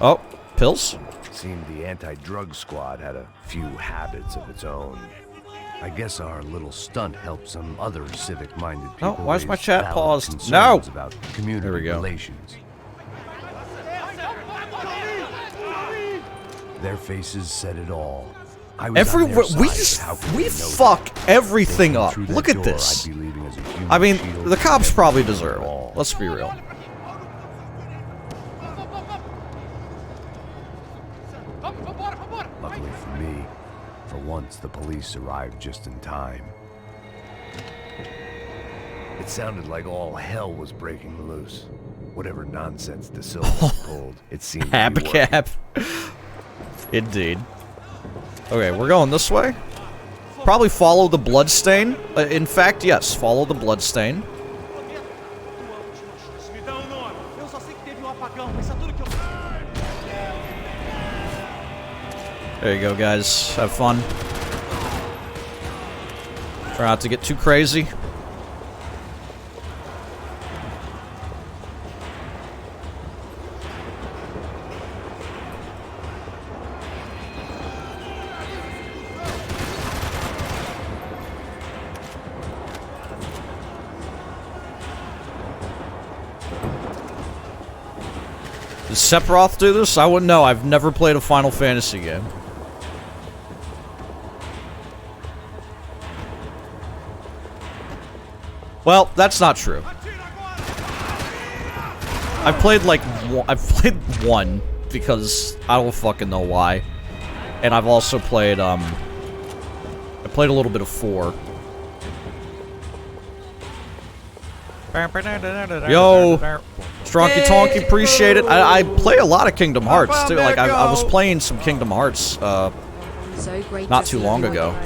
Oh, pills? Seemed the anti-drug squad had a few habits of its own. I guess our little stunt helped some other civic-minded people. Oh, why is my raise chat valid paused? concerns No! About community There we go. relations. Their faces said it all. I was on their side, we but just how could we they know fuck that? everything up. Through that Look at door, this. I'd be leaving as a human I mean, shield the cops and probably everything deserve at it. all. Let's be real. Luckily for me, for once the police arrived just in time. It sounded like all hell was breaking loose. Whatever nonsense De Silva pulled, it seemed to be working. Abcap. Indeed. Okay, we're going this way. Probably follow the bloodstain. In fact, yes, follow the bloodstain. There you go, guys. Have fun. Try not to get too crazy. Does Sephiroth do this? I wouldn't know. I've never played a Final Fantasy game. Well, that's not true. I've played like one because I don't fucking know why, and I've also played I played a little bit of 4. Yo, Stronky Tonky, appreciate it. I play a lot of Kingdom Hearts too. Like I was playing some Kingdom Hearts not too long ago.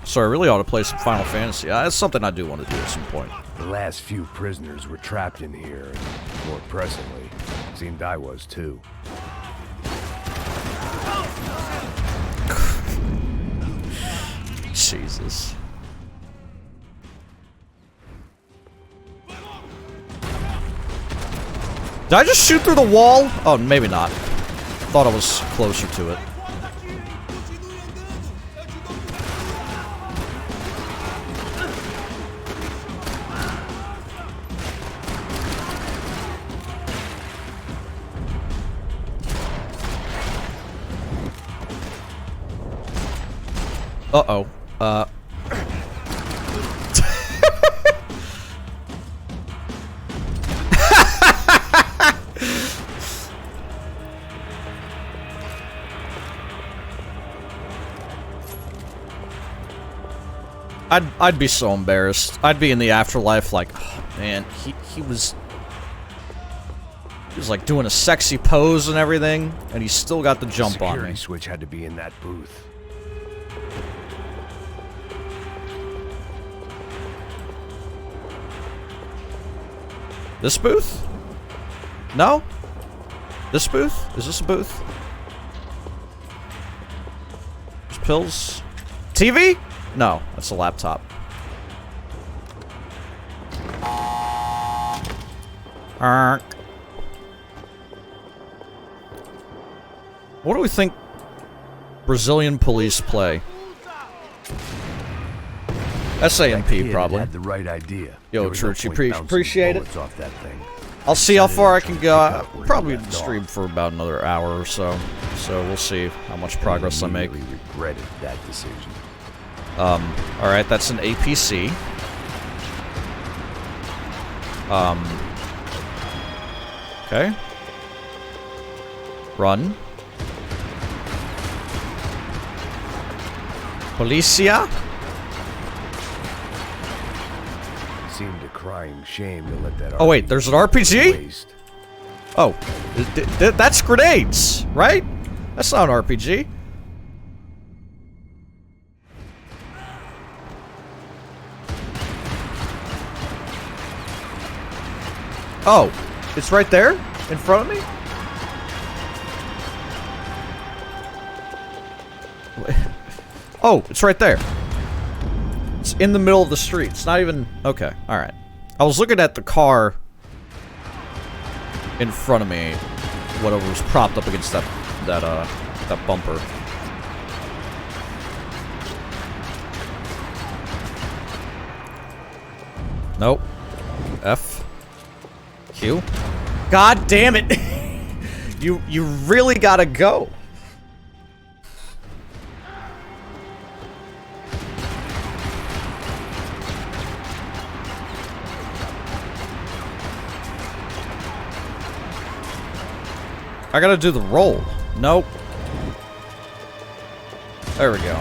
So I really ought to play some Final Fantasy. That's something I do want to do at some point. The last few prisoners were trapped in here, and more pressingly, seemed I was too. Jesus. Did I just shoot through the wall? Oh, maybe not. Thought I was closer to it. Uh-oh. I'd be so embarrassed. I'd be in the afterlife like, oh, man, he was like doing a sexy pose and everything, and he still got the jump on me. Security switch had to be in that booth. This booth? No? This booth? Is this a booth? There's pills. TV? No, that's a laptop. What do we think Brazilian police play? SAMP, probably. Had the right idea. Yo, Church, you appreciate it. Off that thing. I'll see how far I can go. Probably stream for about another hour or so. So we'll see how much progress I make. Regretted that decision. Alright, that's an APC. Okay. Run. Policia? Seemed a crying shame to let that. Oh wait, there's an RPG? Waste. Oh, that's grenades, right? That's not an RPG. Oh, it's right there in front of me? Oh, it's right there. It's in the middle of the street. It's not even... Okay, alright. I was looking at the car in front of me. Whatever was propped up against that bumper. Nope. F. Q. God damn it! You really gotta go. I gotta do the roll. Nope. There we go.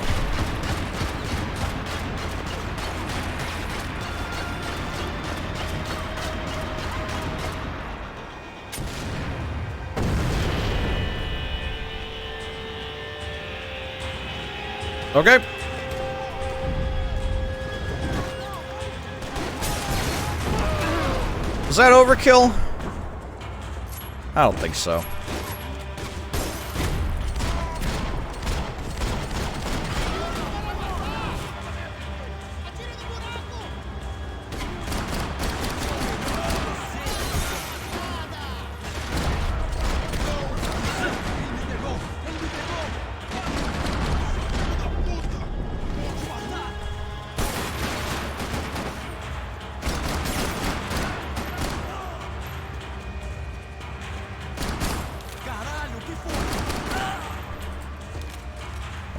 Okay. Is that overkill? I don't think so.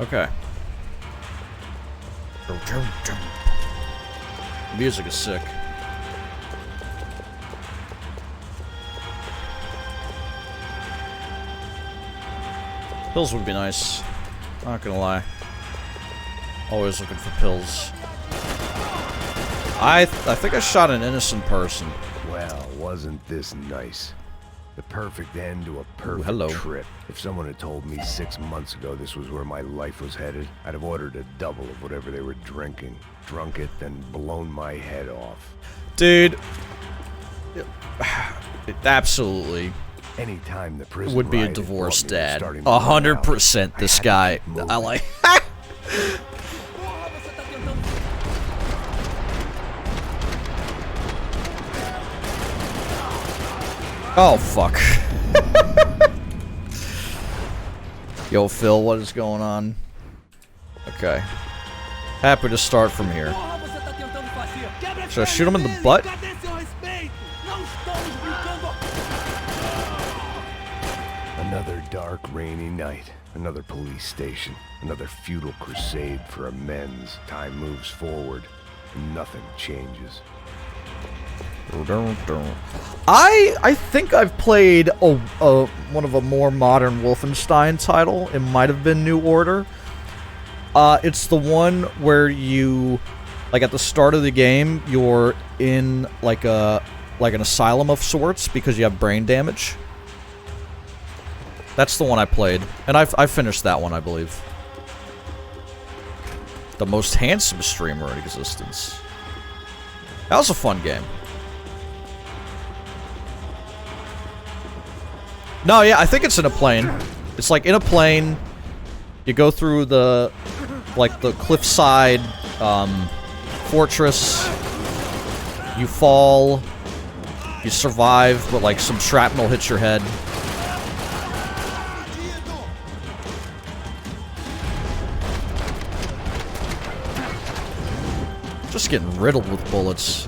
Okay. The music is sick. Pills would be nice. Not gonna lie. Always looking for pills. I think I shot an innocent person. Well, wasn't this nice? The perfect end to a perfect trip. If someone had told me 6 months ago this was where my life was headed, I'd have ordered a double of whatever they were drinking. Drunk it, then blown my head off. Dude. It absolutely Anytime the prison would be a divorced dad. 100% this guy. I like... Oh, fuck. Yo, Phil, what is going on? Okay. Happy to start from here. Should I shoot him in the butt? Another dark, rainy night. Another police station. Another futile crusade for amends. Time moves forward, and nothing changes. I think I've played one of a more modern Wolfenstein title. It might have been New Order. It's the one where you, like at the start of the game, you're in like an asylum of sorts because you have brain damage. That's the one I played, and I finished that one, I believe. The most handsome streamer in existence. That was a fun game. No, yeah, I think it's in a plane. It's like in a plane. You go through the, like the cliffside fortress. You fall. You survive, but like some shrapnel hits your head. Just getting riddled with bullets.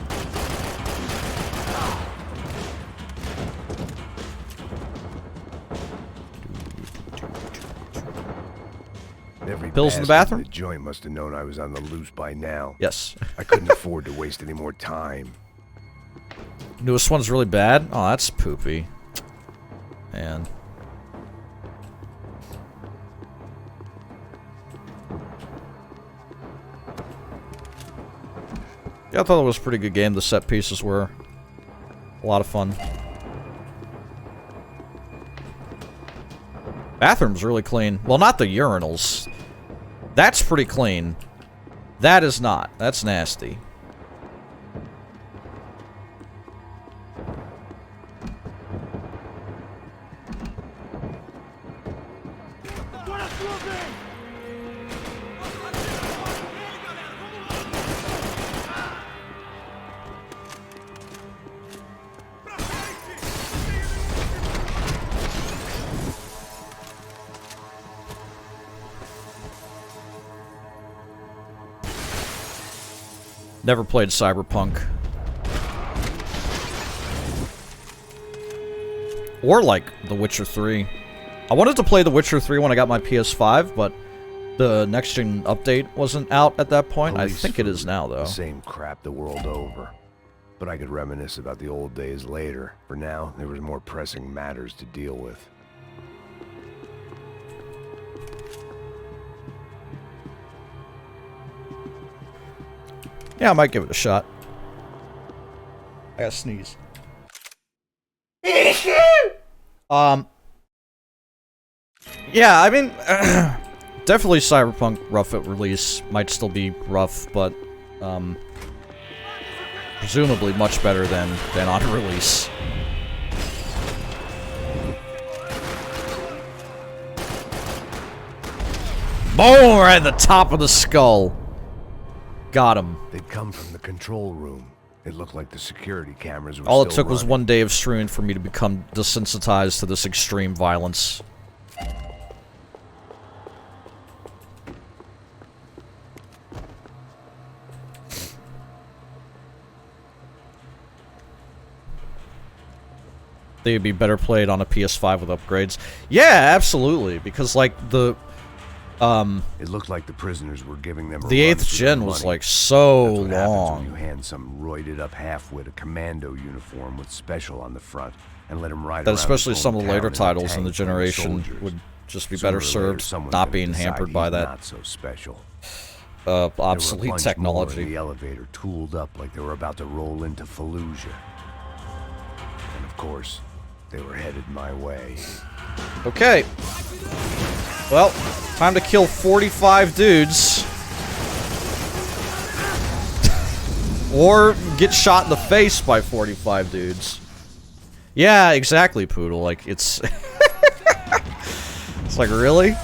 Pills in the bathroom? The joint must have known I was on the loose by now. Yes. I couldn't afford to waste any more time. Newest one's really bad? Oh, that's poopy. Man. Yeah, I thought it was a pretty good game. The set pieces were a lot of fun. Bathroom's really clean. Well, not the urinals. That's pretty clean. That is not. That's nasty. Never played Cyberpunk. Or, like, The Witcher 3. I wanted to play The Witcher 3 when I got my PS5, but the next-gen update wasn't out at that point. I think it is now, though. The same crap the world over. But I could reminisce about the old days later. For now, there was more pressing matters to deal with. Yeah, I might give it a shot. I gotta sneeze. Yeah, I mean, definitely Cyberpunk rough at release. Might still be rough, but, presumably much better than on release. Boom! Right at the top of the skull. Got him. They'd come from the control room. It looked like the security cameras were All it still took was running. one day of streaming for me to become desensitized to this extreme violence. They'd be better played on a PS5 with upgrades. Yeah, absolutely, because like the It looked like the prisoners were giving them a the run 8th for gen their was money. like so That's what happens long. when you hand some roided-up halfwit a commando uniform with special on the front and let him ride That around especially his some of the hometown later in a titles in tank the full of generation soldiers. would just be Sooner better or later, served someone's not gonna being decide hampered by he's that not so special. obsolete There were a bunch more in technology. the elevator, tooled up like they were about to roll into Fallujah. And of course, they were headed my way. Okay. Well, time to kill 45 dudes. Or get shot in the face by 45 dudes. Yeah, exactly, Poodle. Like, it's... it's like, really?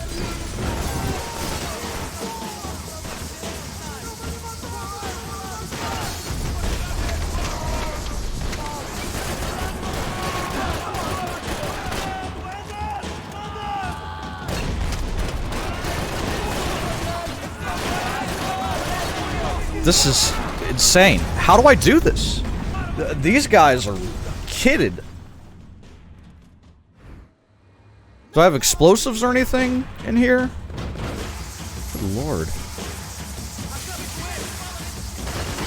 This is insane. How do I do this? These guys are kitted. Do I have explosives or anything in here? Good lord.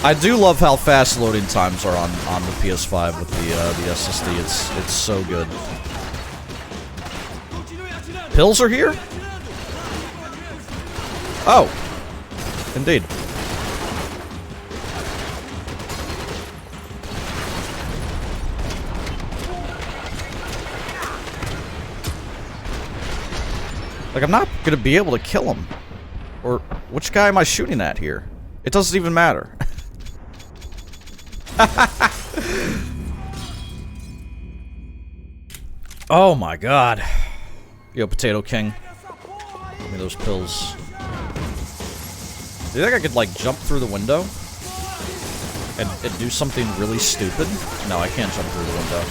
I do love how fast loading times are on the PS5 with the SSD. It's so good. Pills are here? Oh. Indeed. Like, I'm not gonna be able to kill him. Or, which guy am I shooting at here? It doesn't even matter. Oh my god. Yo, Potato King. Give me those pills. Do you think I could, like, jump through the window? And do something really stupid? No, I can't jump through the window.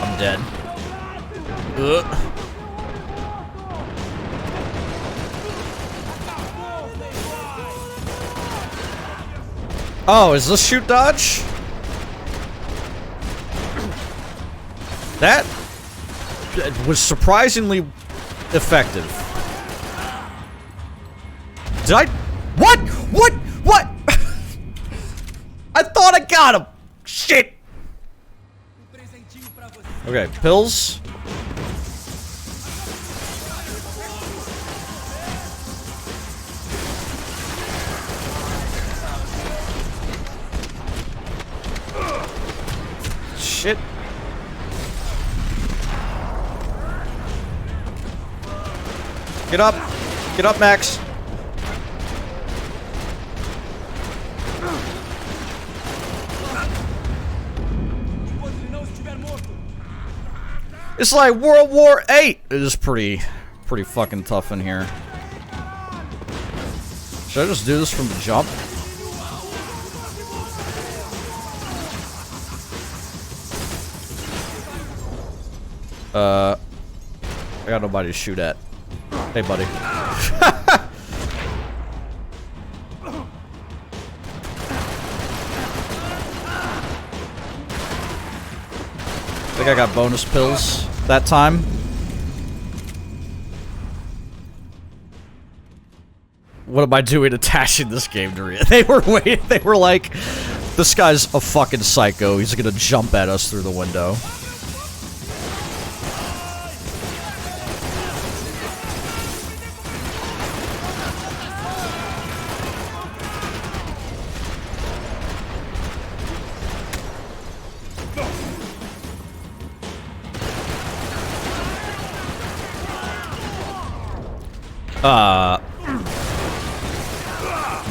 I'm dead. Ugh. Oh, is this shoot dodge? That was surprisingly effective. Did I? What? What? What? I thought I got him! Shit! Okay, pills. Shit. Get up. Get up, Max. It's like World War VIII. It is pretty fucking tough in here. Should I just do this from the jump? I got nobody to shoot at. Hey, buddy. I think I got bonus pills that time. What am I doing attaching this game to it? They were waiting. They were like, this guy's a fucking psycho. He's gonna jump at us through the window.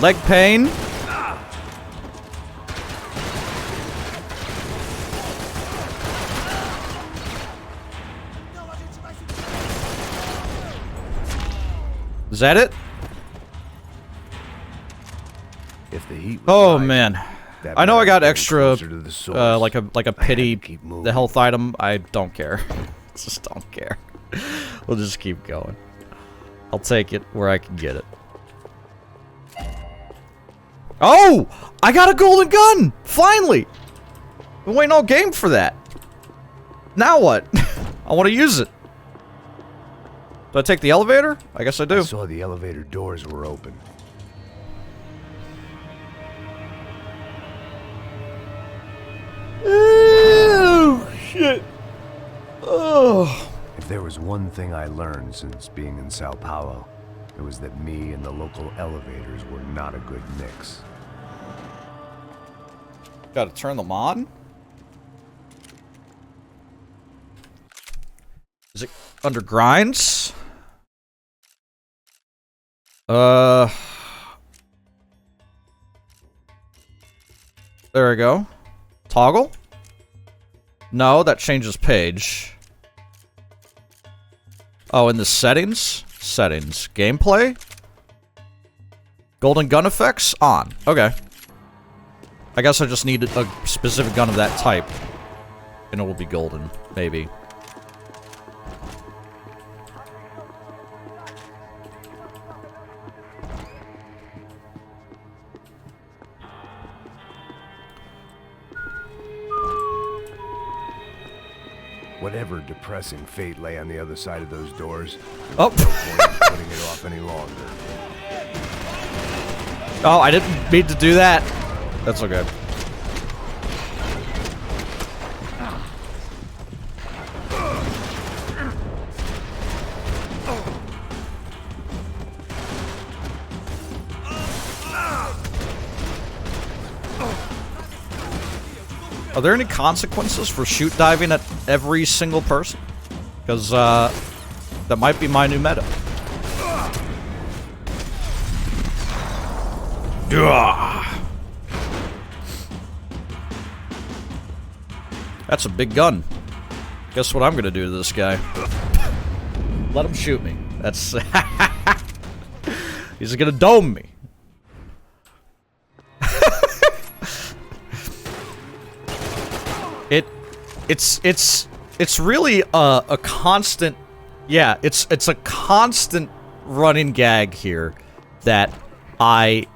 Leg pain. Is that it? If the heat was Oh rising, man, that I know I meant got getting extra, closer to the source. like a I had pity, to keep moving. the health item. I don't care. Just don't care. We'll just keep going. I'll take it where I can get it. Oh! I got a golden gun! Finally! Been waiting all game for that. Now what? I want to use it. Do I take the elevator? I guess I do. I saw the elevator doors were open. Oh, shit. Oh. If there was one thing I learned since being in Sao Paulo, it was that me and the local elevators were not a good mix. Gotta turn them on? Is it under grinds? There we go. Toggle? No, that changes page. Oh, in the settings? Settings. Gameplay? Golden gun effects? On. Okay. I guess I just need a specific gun of that type. And it will be golden. Maybe. Whatever depressing fate lay on the other side of those doors, Oh! no point in putting it off any longer. Oh, I didn't mean to do that. That's okay. Are there any consequences for shoot diving at every single person? Because, that might be my new meta. That's a big gun. Guess what I'm gonna do to this guy? Let him shoot me. That's... He's gonna dome me. It's really a constant, yeah, it's a constant running gag here that I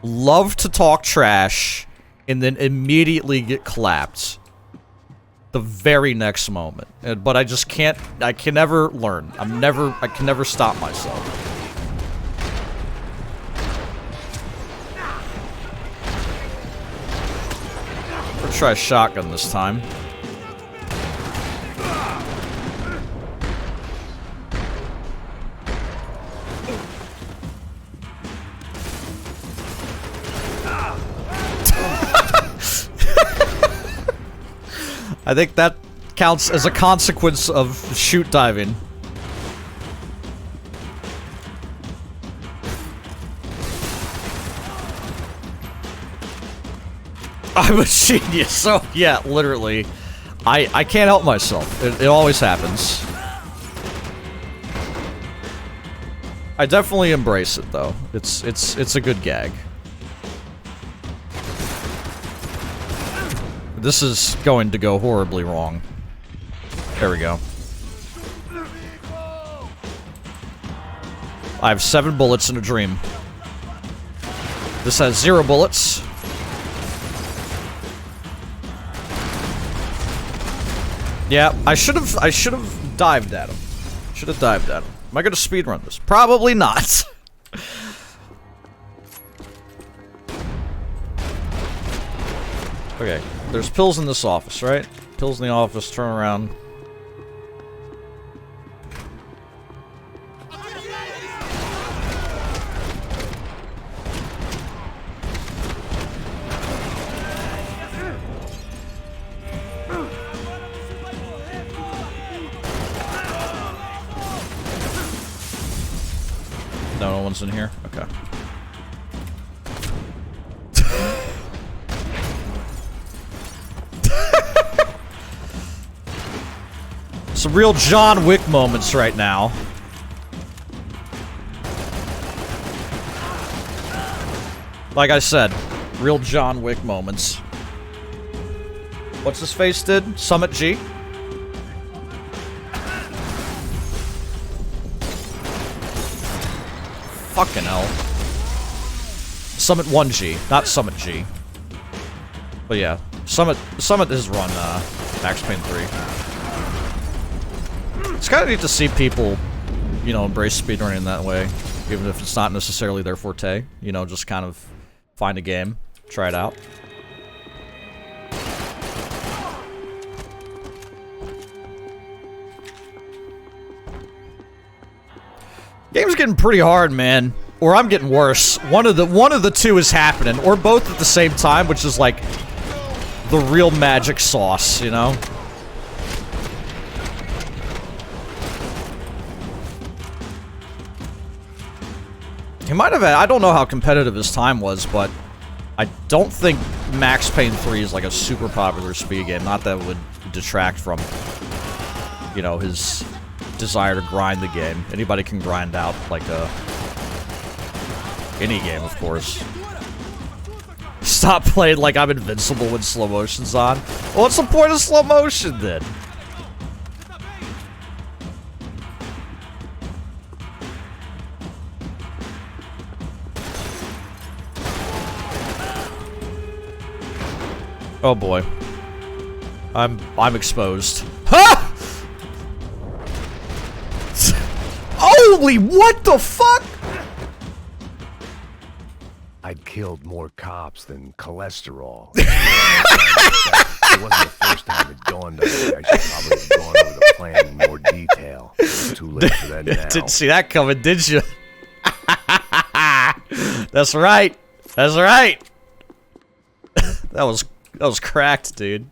love to talk trash and then immediately get clapped the very next moment. But I just can't, I can never learn. I can never stop myself. For I'll try shotgun this time. I think that counts as a consequence of shoot diving. I'm a genius, so yeah, literally. I can't help myself. It always happens. I definitely embrace it though. It's a good gag. This is going to go horribly wrong. There we go. I have 7 bullets in a dream. This has 0 bullets. Yeah, I should have dived at him. Should have dived at him. Am I gonna speedrun this? Probably not. Okay, there's pills in this office, right? Pills in the office, turn around. No one's in here? Okay. Some real John Wick moments right now. Like I said, real John Wick moments. What's his face did? Summit G? Fucking hell. Summit 1G, not Summit G. But yeah, Summit has run Max Payne 3. It's kind of neat to see people, you know, embrace speedrunning that way, even if it's not necessarily their forte. You know, just kind of find a game, try it out. Game's getting pretty hard, man. Or I'm getting worse. One of the two is happening, or both at the same time, which is like the real magic sauce, you know? He might have had, I don't know how competitive his time was, but I don't think Max Payne 3 is like a super popular speed game. Not that it would detract from, you know, his desire to grind the game. Anybody can grind out like any game, of course. Stop playing like I'm invincible when slow motion's on. Well, what's the point of slow motion then? Oh boy. I'm exposed. Ha! Holy, what the fuck? I'd killed more cops than cholesterol. It wasn't the first time it dawned on me. I should probably have gone over the plan in more detail. It's too late for that now. Didn't see that coming, did you? That's right. That's right. That was cracked, dude.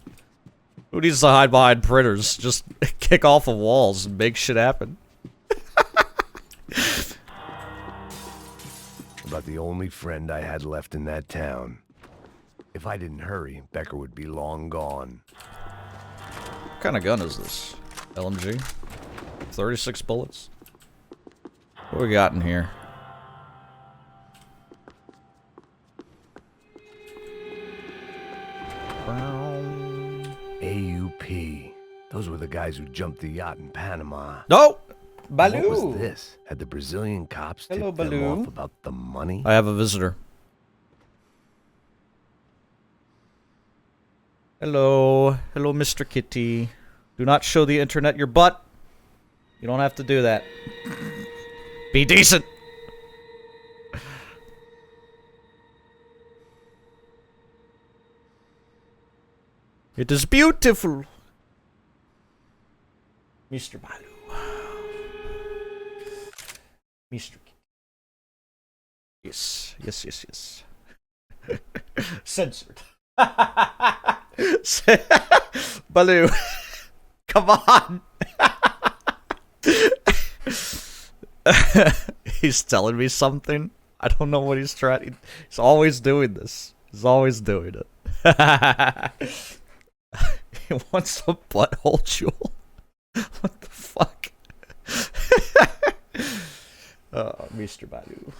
Who needs to hide behind printers? Just kick off of walls and make shit happen. About the only friend I had left in that town. If I didn't hurry, Becker would be long gone. What kind of gun is this? LMG? 36 bullets? What we got in here? AUP. Those were the guys who jumped the yacht in Panama. No! What Baloo! was this? Had the Brazilian cops Hello, tipped them Baloo. off about the money? I have a visitor. Hello. Hello, Mr. Kitty. Do not show the internet your butt. You don't have to do that. Be decent! It is beautiful. Mr. Balu. Mr. Yes, yes, yes, yes. Censored. Balu. Come on. He's telling me something. I don't know what he's trying. He's always doing this. He's always doing it. He wants a butthole jewel. What the fuck? Mr. Balu.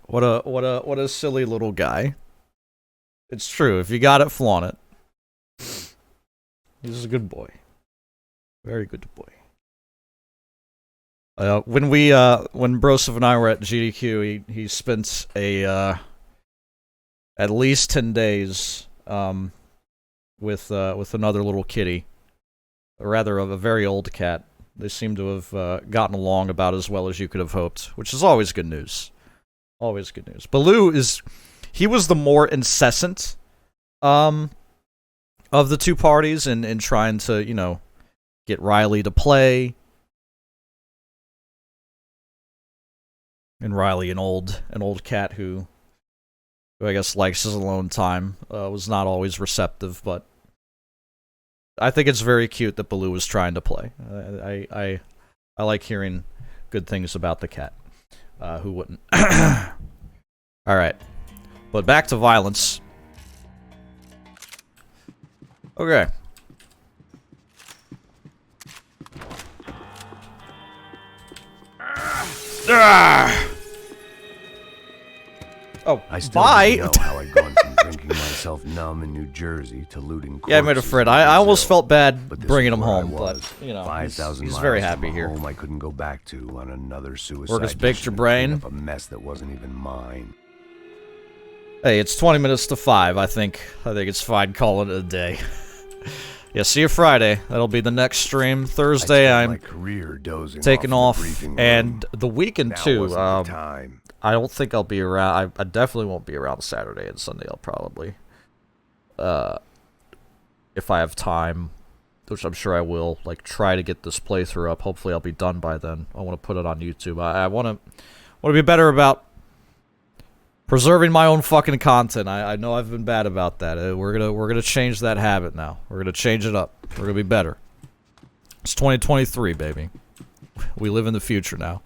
What a silly little guy. It's true. If you got it, flaunt it. He's a good boy. Very good boy. When Broseph and I were at GDQ, he spent at least 10 days with another little kitty, or rather of a very old cat. They seem to have gotten along about as well as you could have hoped, which is always good news. Always good news. Baloo he was the more incessant of the two parties in trying to, you know, get Riley to play. And Riley, an old cat who I guess likes his alone time, was not always receptive, but I think it's very cute that Baloo was trying to play. I like hearing good things about the cat. Who wouldn't? Alright. But back to violence. Okay. Oh, I still bye! don't know how I'd gone from drinking myself numb in New Jersey to looting corpses. Yeah, I made a friend. I almost felt bad But this bringing is him where I home, but, was, you know, 5,000 he's very miles happy from a here. home I couldn't go back to on another suicide Work has baked mission your to brain. clean up a mess that wasn't even mine. Hey, it's 20 minutes to 5. I think it's fine calling it a day. Yeah, see you Friday. That'll be the next stream. Thursday, I spent I'm my career dozing taking off, off, in the briefing and room. the weekend Now too. wasn't the time. I don't think I'll be around. I definitely won't be around Saturday and Sunday. I'll probably, if I have time, which I'm sure I will, like try to get this playthrough up. Hopefully, I'll be done by then. I want to put it on YouTube. I want to be better about preserving my own fucking content. I know I've been bad about that. We're gonna change that habit now. We're gonna change it up. We're gonna be better. It's 2023, baby. We live in the future now.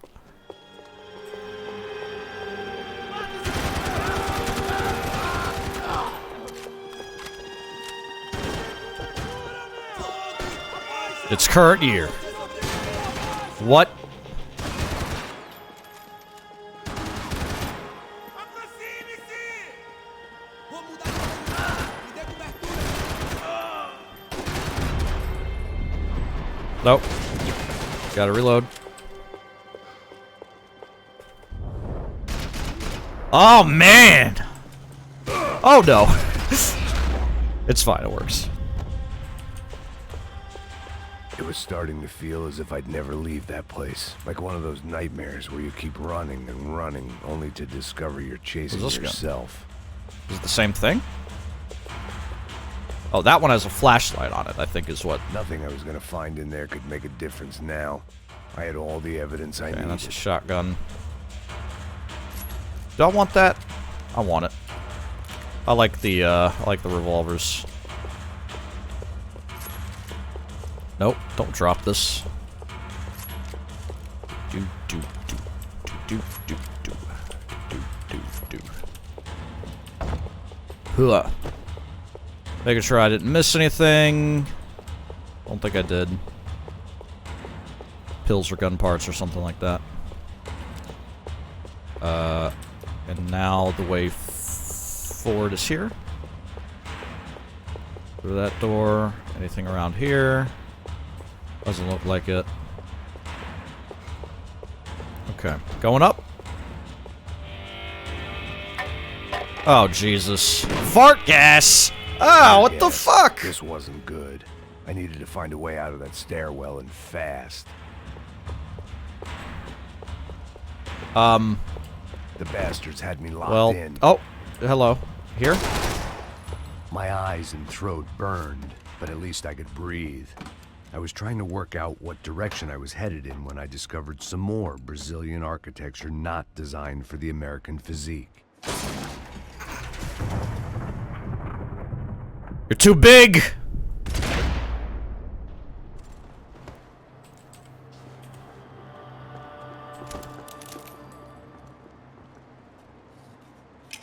It's current year. What? Nope. Gotta reload. Oh, man! Oh, no. It's fine, it works. It was starting to feel as if I'd never leave that place. Like one of those nightmares where you keep running and running, only to discover you're chasing Where's this yourself. Is it the same thing? Oh, that one has a flashlight on it, I think is what... Nothing I was gonna find in there could make a difference now. I had all the evidence I Okay, needed. that's a shotgun. Do I want that? I want it. I like the revolvers. Nope, don't drop this. Do do do do do do do do do. Hua. Making sure I didn't miss anything. Don't think I did. Pills or gun parts or something like that. And now the way forward is here. Through that door. Anything around here? Doesn't look like it. Okay, going up. Oh, Jesus. Fart gas! Oh, what the fuck? This wasn't good. I needed to find a way out of that stairwell and fast. The bastards had me locked in. Oh, hello. Here? My eyes and throat burned, but at least I could breathe. I was trying to work out what direction I was headed in when I discovered some more Brazilian architecture not designed for the American physique. You're too big!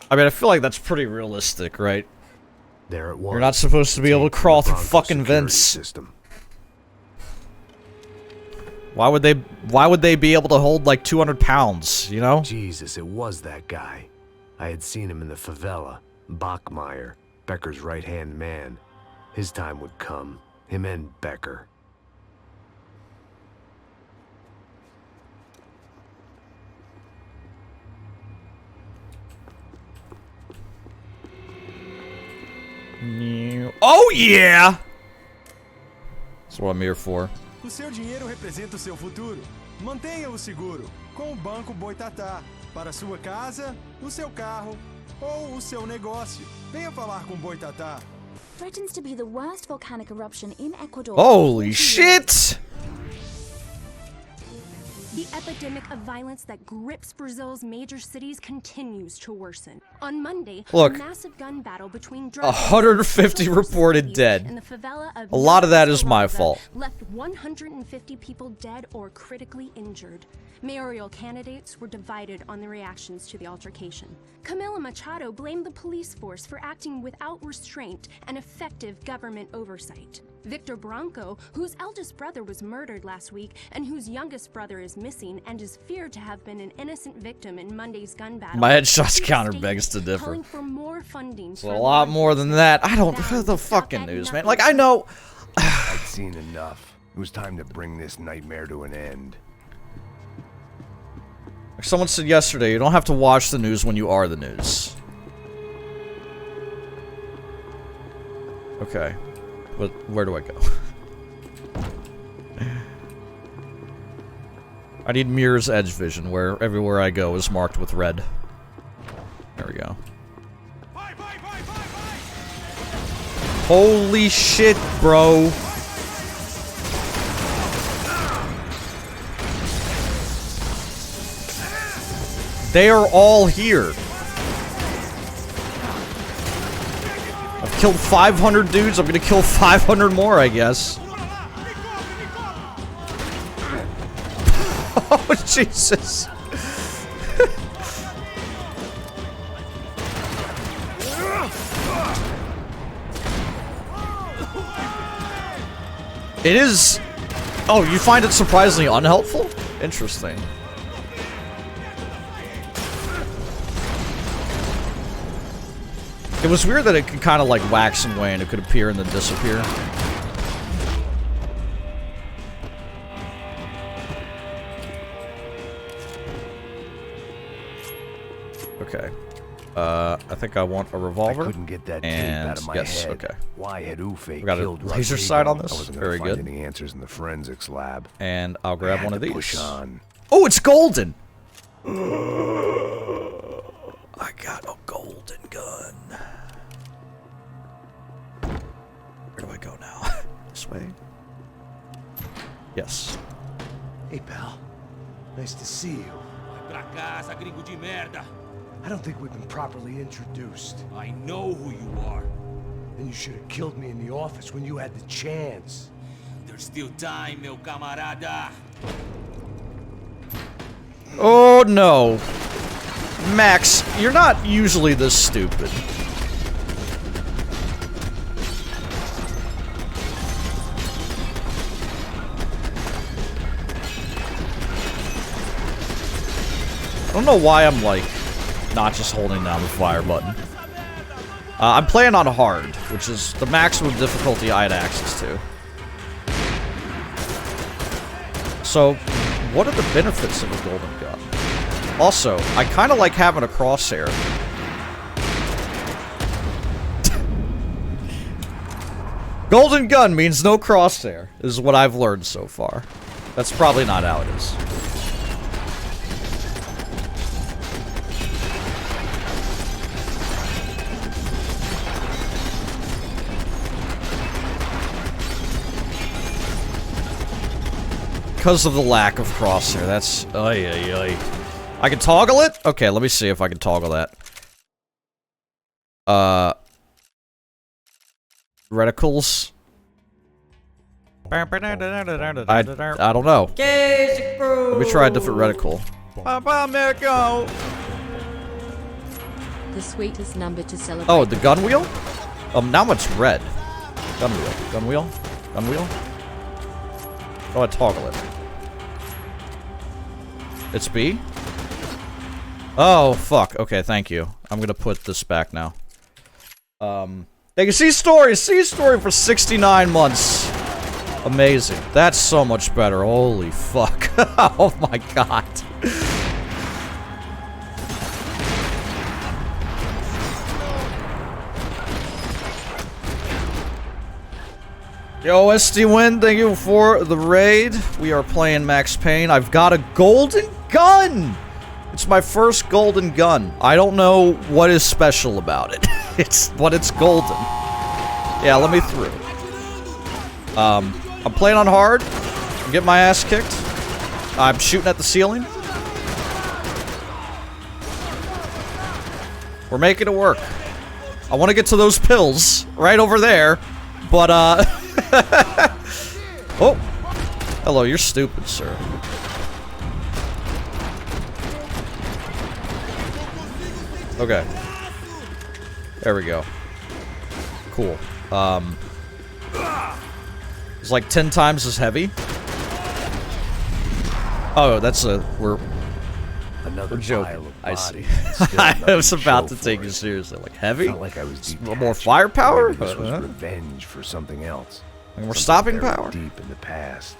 I mean, I feel like that's pretty realistic, right? There it was. You're not supposed to be able to crawl through fucking vents. System. Why would they be able to hold like 200 pounds, you know? Jesus, it was that guy. I had seen him in the favela. Bachmeyer, Becker's right-hand man. His time would come. Him and Becker. Oh yeah! That's what I'm here for. O seu dinheiro representa o seu futuro. Mantenha-o seguro com o Banco Boitatá para sua casa, o seu carro ou o seu negócio. Venha falar com Boitatá. Threatens to be the worst volcanic eruption in Ecuador. Holy shit! The epidemic of violence that grips Brazil's major cities continues to worsen. On Monday, look, a massive gun battle between 150 reported dead. In the favela of a lot of that is my fault. Left 150 people dead or critically injured. Mayoral candidates were divided on the reactions to the altercation. Camila Machado blamed the police force for acting without restraint and effective government oversight. Victor Branco, whose eldest brother was murdered last week and whose youngest brother is missing and is feared to have been an innocent victim in Monday's gun battle. My headshots counter begs to differ. Calling for more funding It's a lot more than that. I don't the fucking news, man. Like, I know. I'd seen enough. It was time to bring this nightmare to an end. Like someone said yesterday, you don't have to watch the news when you are the news. Okay. But where do I go? I need mirror's edge vision, where everywhere I go is marked with red. There we go. Holy shit, bro. They are all here. I've killed 500 dudes. I'm gonna kill 500 more, I guess. Oh, Jesus. It is... Oh, you find it surprisingly unhelpful? Interesting. It was weird that it could kind of like wax and wane. It could appear and then disappear. Okay. I think I want a revolver. I couldn't get that tape and out of my yes, head. okay. Why had Ufe We got a killed laser Rodrigo? sight on this. I wasn't Very gonna good. find any answers in the forensics lab. And I'll grab one of these. Push on. Oh, it's golden. I got a golden gun. Where do I go now? This way? Yes. Hey, pal. Nice to see you. Vai pra casa, gringo de merda. I don't think we've been properly introduced. I know who you are. Then you should have killed me in the office when you had the chance. There's still time, meu camarada. Oh no. Max, you're not usually this stupid. I don't know why I'm like not just holding down the fire button. I'm playing on hard, which is the maximum difficulty I had access to. So, what are the benefits of a golden gun? Also, I kind of like having a crosshair. Golden gun means no crosshair, is what I've learned so far. That's probably not how it is. because of the lack of crosshair. That's... Ay, ay, ay. I can toggle it? Okay, let me see if I can toggle that. Reticles? I don't know. Let me try a different reticle. The sweetest number to celebrate. Oh, the gun wheel? Now it's red. Gun wheel. Gun wheel? Gun wheel? Oh, I toggle it. It's B? Oh, fuck. Okay, thank you. I'm gonna put this back now. They can see story for 69 months. Amazing. That's so much better. Holy fuck. Oh my god. Yo, SD Win, thank you for the raid. We are playing Max Payne. I've got a golden gun! It's my first golden gun. I don't know what is special about it. But it's golden. Yeah, let me through. I'm playing on hard. I'm getting my ass kicked. I'm shooting at the ceiling. We're making it work. I want to get to those pills right over there, but oh, hello. You're stupid, sir. Okay. There we go. Cool. It's like 10 times as heavy. Oh, that's we're joking. I see. I was about to take you seriously. Like, heavy? Felt like I was more firepower? Maybe this was revenge for something else. And we're stopping power? Deep in the past.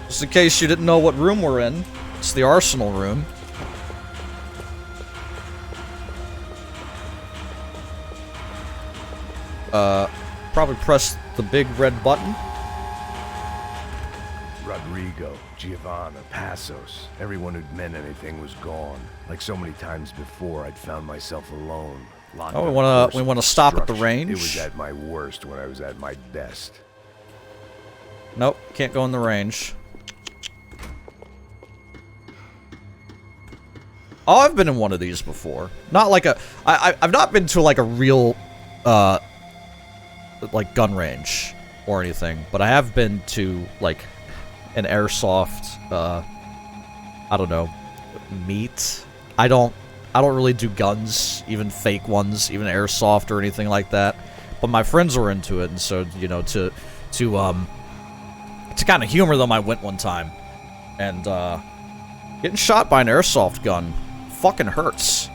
Just in case you didn't know what room we're in, it's the arsenal room. Probably press the big red button. Rodrigo, Giovanna, Passos, everyone who'd meant anything was gone. Like so many times before, I'd found myself alone. Oh, we wanna stop at the range. It was at my worst when I was at my best. Nope, can't go in the range. Oh, I've been in one of these before. Not like a... I've not been to like a real, like gun range or anything, but I have been to like an airsoft, I don't know, meet. I don't really do guns, even fake ones, even airsoft or anything like that. But my friends were into it, and so, you know, to kind of humor them, I went one time, and getting shot by an airsoft gun fucking hurts.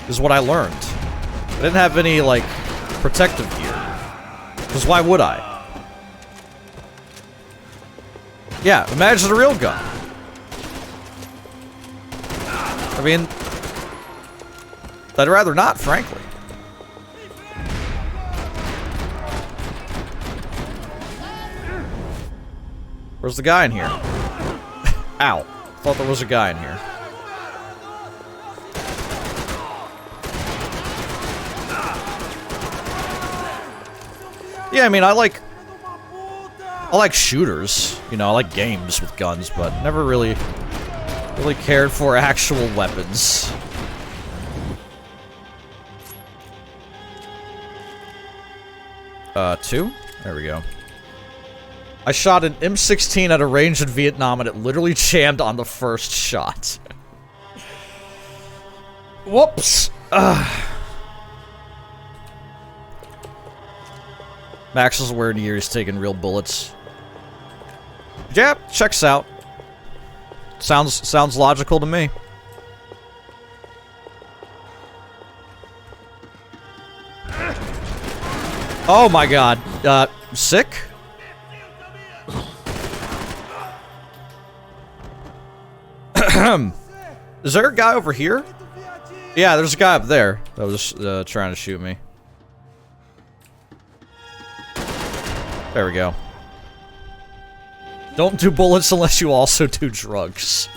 Is what I learned. I didn't have any like protective gear, because why would I? Yeah, imagine a real gun. I mean, I'd rather not, frankly. Where's the guy in here? Ow. Thought there was a guy in here. Yeah, I mean, I like shooters. You know, I like games with guns, but never really cared for actual weapons. Two? There we go. I shot an M16 at a range in Vietnam and it literally jammed on the first shot. Whoops! Max is wearing here, he's taking real bullets. Yeah, checks out. Sounds logical to me. Oh my god. Sick? Is there a guy over here? Yeah, there's a guy up there that was trying to shoot me. There we go. Don't do bullets unless you also do drugs.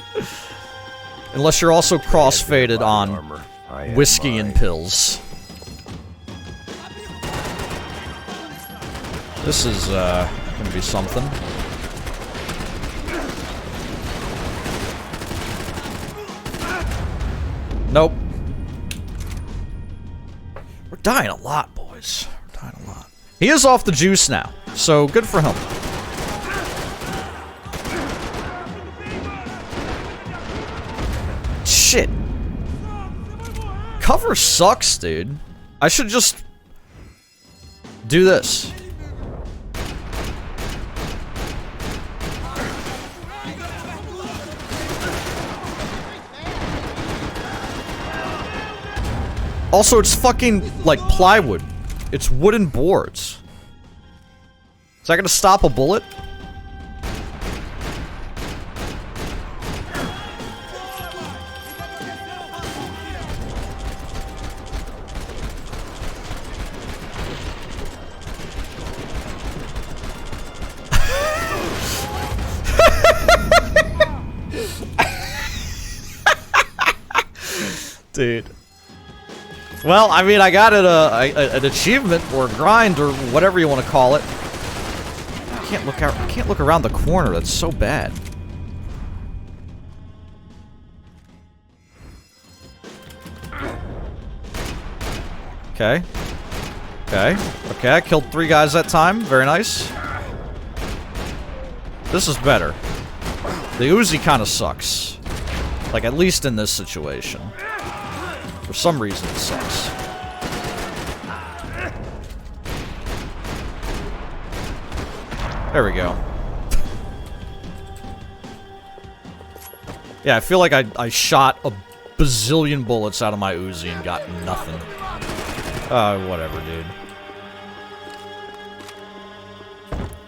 Unless you're also cross-faded on whiskey and pills. This is, gonna be something. Nope. We're dying a lot, boys. We're dying a lot. He is off the juice now, so good for him. Shit. Cover sucks, dude. I should just do this. Also, it's fucking, like, plywood. It's wooden boards. Is that gonna stop a bullet? Dude. Well, I mean, I got it an achievement or a grind or whatever you want to call it. I can't look out. I can't look around the corner. That's so bad. Okay. Okay. Okay. I killed 3 guys that time. Very nice. This is better. The Uzi kind of sucks. Like, at least in this situation. For some reason, it sucks. There we go. Yeah, I feel like I shot a bazillion bullets out of my Uzi and got nothing. Whatever, dude.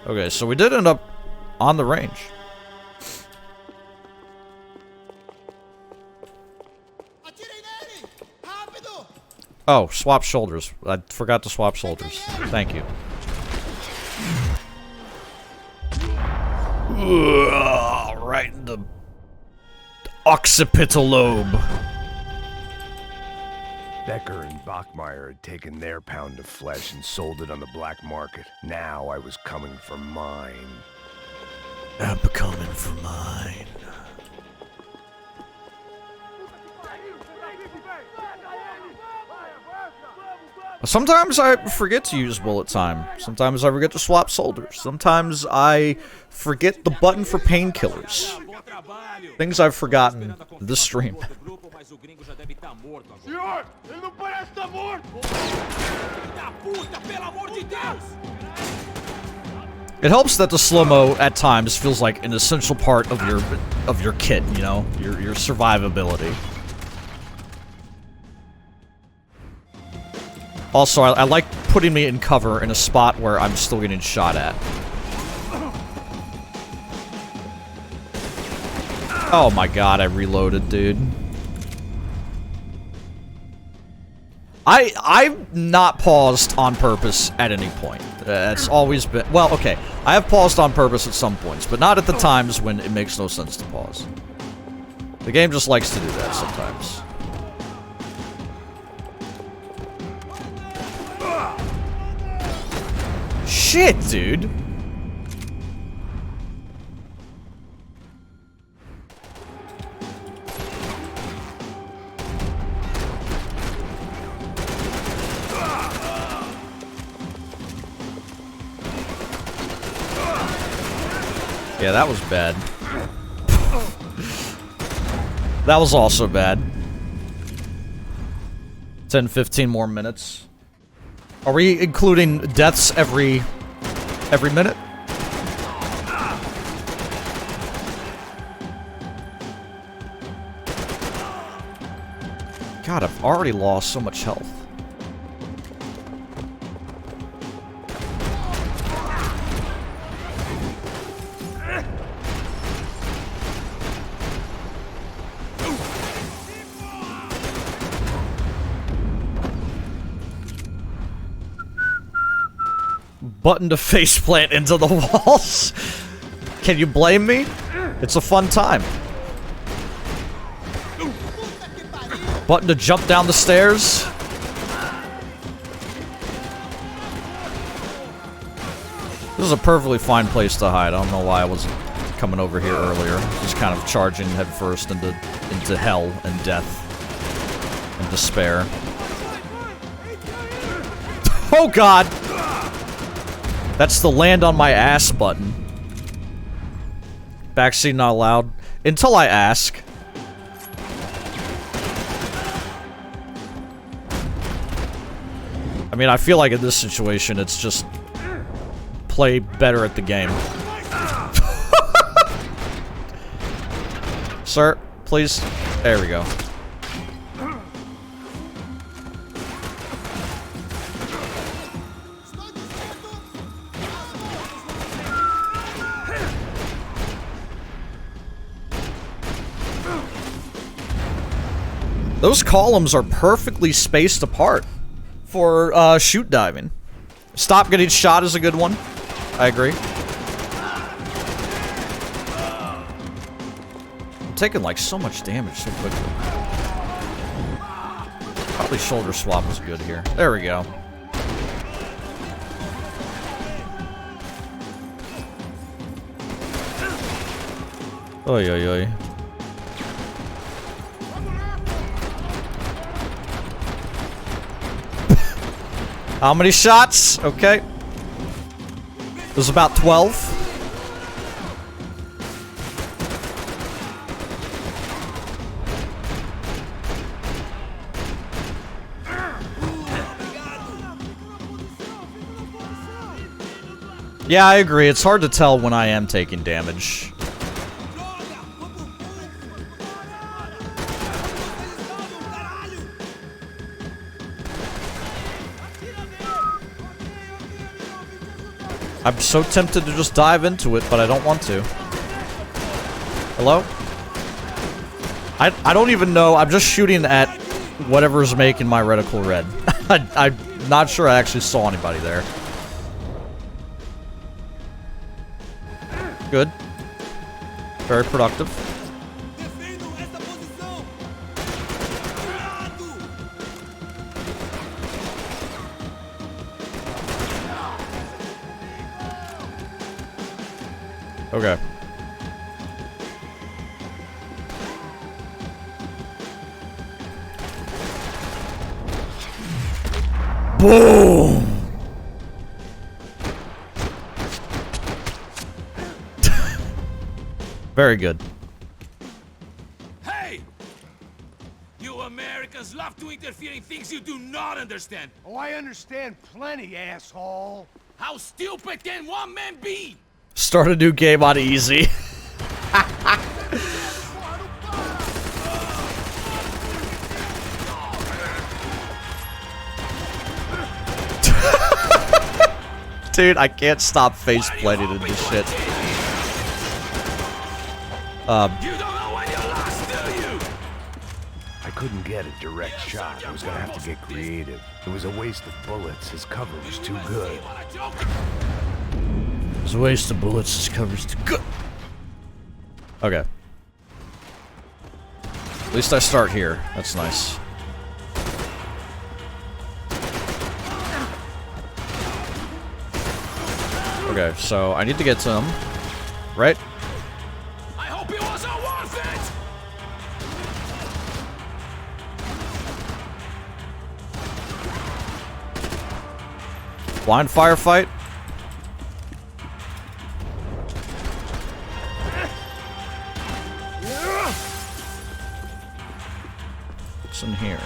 Okay, so we did end up on the range. Oh, swap shoulders. I forgot to swap shoulders. Thank you. Right in the occipital lobe. Becker and Bachmeyer had taken their pound of flesh and sold it on the black market. Now I was coming for mine. I'm coming for mine. Sometimes I forget to use bullet time. Sometimes I forget to swap shoulders. Sometimes I forget the button for painkillers. Things I've forgotten this stream. It helps that the slow-mo at times feels like an essential part of your kit, you know, your survivability. Also, I like putting me in cover in a spot where I'm still getting shot at. Oh my god, I reloaded, dude. I've not paused on purpose at any point. It's always been... Well, okay. I have paused on purpose at some points, but not at the times when it makes no sense to pause. The game just likes to do that sometimes. Shit, dude. Yeah, that was bad. That was also bad. 10, 15 more minutes. Are we including deaths every minute? God, I've already lost so much health. Button to faceplant into the walls. Can you blame me? It's a fun time. Button to jump down the stairs. This is a perfectly fine place to hide. I don't know why I wasn't coming over here earlier. Just kind of charging headfirst into hell and death and despair. Oh god! That's the land on my ass button. Backseat not allowed. Until I ask. I mean, I feel like in this situation, it's just play better at the game. Sir, please. There we go. Those columns are perfectly spaced apart for shoot diving. Stop getting shot is a good one. I agree. I'm taking like so much damage so quickly. Probably shoulder swap is good here. There we go. Oy oy oy. How many shots? Okay. There's about 12. Yeah, I agree. It's hard to tell when I am taking damage. I'm so tempted to just dive into it, but I don't want to. Hello? I don't even know. I'm just shooting at whatever's making my reticle red. I'm not sure I actually saw anybody there. Good. Very productive. Okay. Boom! Very good. Hey! You Americans love to interfere in things you do not understand. Oh, I understand plenty, asshole. How stupid can one man be? Start a new game on easy. Dude, I can't stop face planting in this shit. You don't know when you're lost, do you? I couldn't get a direct shot. I was gonna have to get creative. It was a waste of bullets. His cover was too good. It was a waste of bullets. His cover's too good. Okay. At least I start here. That's nice. Okay, so I need to get to him. Right? I hope it wasn't worth it! Blind firefight. What's in here?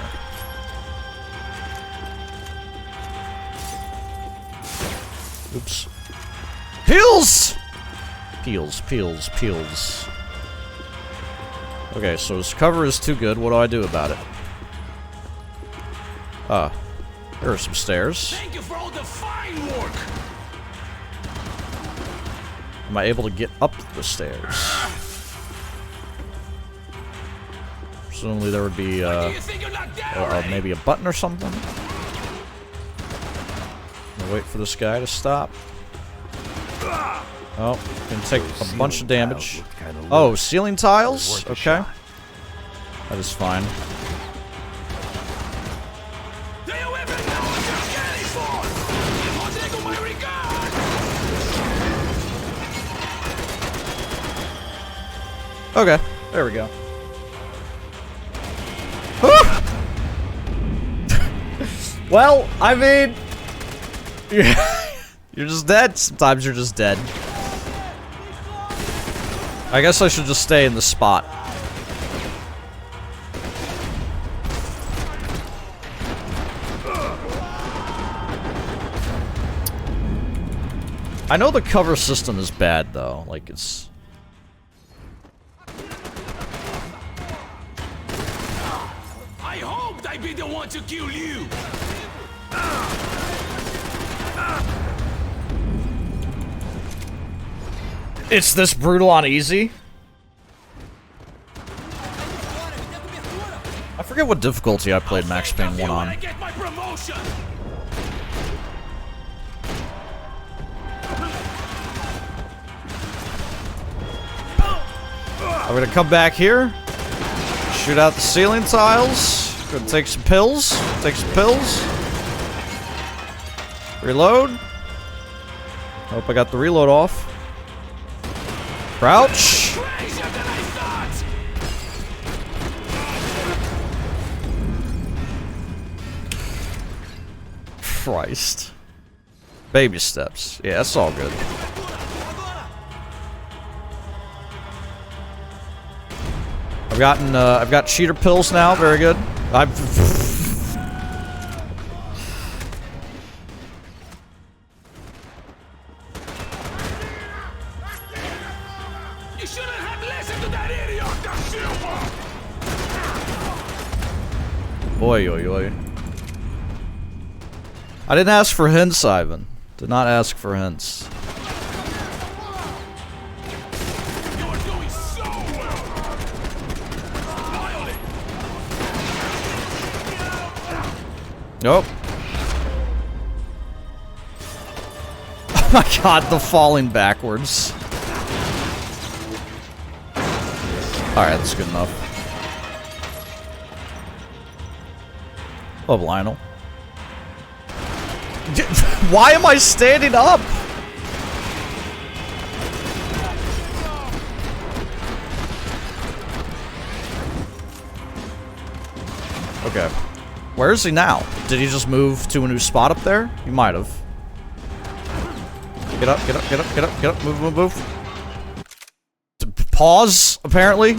Oops. Peels! Peels, peels, peels. Okay, so his cover is too good. What do I do about it? Ah, there are some stairs. Thank you for all the fine work! Am I able to get up the stairs? Presumably there would be, maybe a button or something? I'll wait for this guy to stop. Oh, gonna take a bunch of damage. Oh, ceiling tiles? Okay. That is fine. Do you even know what you're getting for? Okay, there we go. Ah! Well, I mean, you're just dead. Sometimes you're just dead. I guess I should just stay in the spot. I know the cover system is bad, though. Like, it's... I hoped I'd be the one to kill you! It's this brutal on easy? I forget what difficulty I played Max Payne 1 on. Get my promotion! I'm gonna come back here, shoot out the ceiling tiles, gonna take some pills, reload. Hope I got the reload off. Crouch. Christ. Baby steps. Yeah, that's all good. I've got cheater pills now. Very good. You shouldn't have listened to that idiot, Da Silva! Oi, oi, oi. I didn't ask for hints, Ivan. Did not ask for hints. Nope. Oh my god, the falling backwards. Alright, that's good enough. Oh, Lionel. Why am I standing up? Okay. Where is he now? Did he just move to a new spot up there? He might have. Get up, get up, get up, get up, get up, move, move, move. Pause, apparently.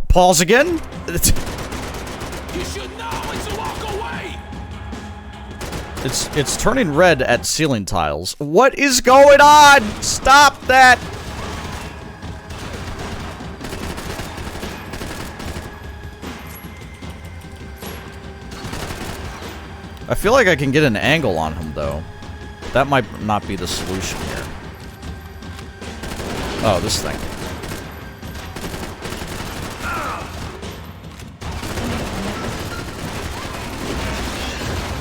Pause again? You should know when to walk away! It's turning red at ceiling tiles. What is going on? Stop that! I feel like I can get an angle on him, though. That might not be the solution here. Oh, this thing.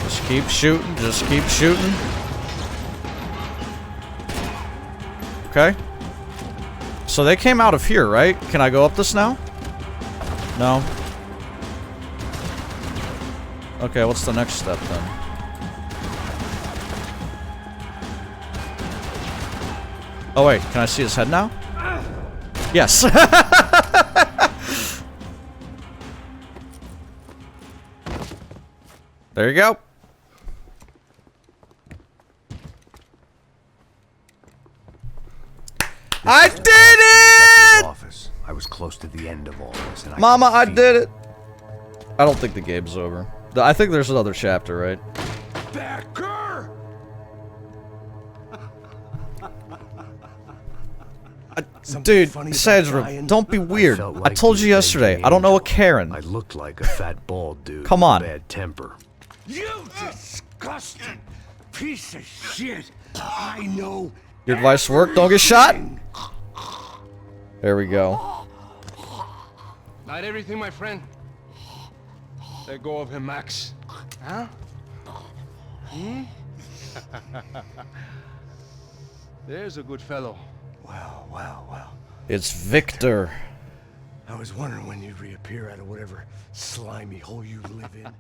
Just keep shooting, just keep shooting. Okay. So they came out of here, right? Can I go up this now? No. Okay, what's the next step then? Oh wait, can I see his head now? Yes. There you go. I did it! Office. I was close to the end of all this, and Mama, I did it. I don't think the game's over. I think there's another chapter, right? Becker! Dude, Sandra, don't be weird. I told you yesterday. I don't know a Karen. I looked like a fat bald dude. Come on. With bad temper. You disgusting piece of shit! I know. Your advice worked. Don't get shot. There we go. Not everything, my friend. Let go of him, Max. Huh? Hmm? There's a good fellow. Well, well, well. It's Victor. I was wondering when you'd reappear out of whatever slimy hole you live in.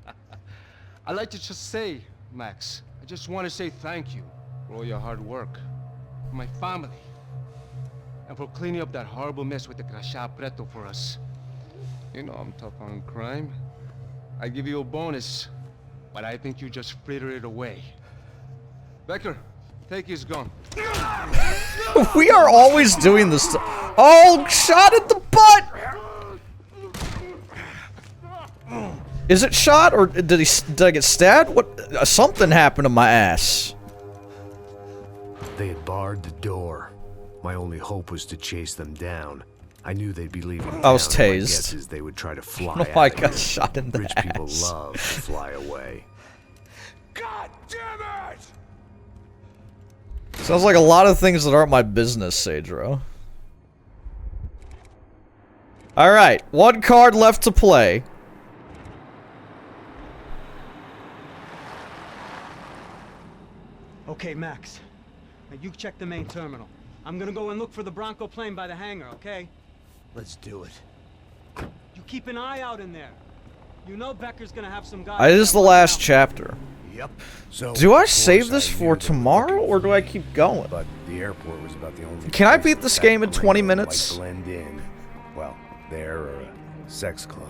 I'd like to just say, Max, I just want to say thank you for all your hard work. For my family. and for cleaning up that horrible mess with the crachá preto for us. You know I'm tough on crime. I give you a bonus, but I think you just fritter it away. Becker, take his gun. We are always doing this. Oh, shot at the butt! Is it shot or did I get stabbed? What? Something happened to my ass. They had barred the door. My only hope was to chase them down. I knew they'd be leaving. I was town, and my tased. guess is they would try to fly. No, I got shot in the Rich ass. people love to fly away. God damn it! Sounds like a lot of things that aren't my business, Sadro. Alright, one card left to play. Okay, Max. Now you check the main terminal. I'm gonna go and look for the Bronco plane by the hangar, okay? Let's do it. You keep an eye out in there. You know Becker's gonna have some guys. This is the last chapter. Yep. So Do I of save course this I for knew they were tomorrow, looking or for do I me, keep going? But the airport was about the only. Can I place beat that this that game in 20 gringo minutes? might blend in. Well, there or a sex club.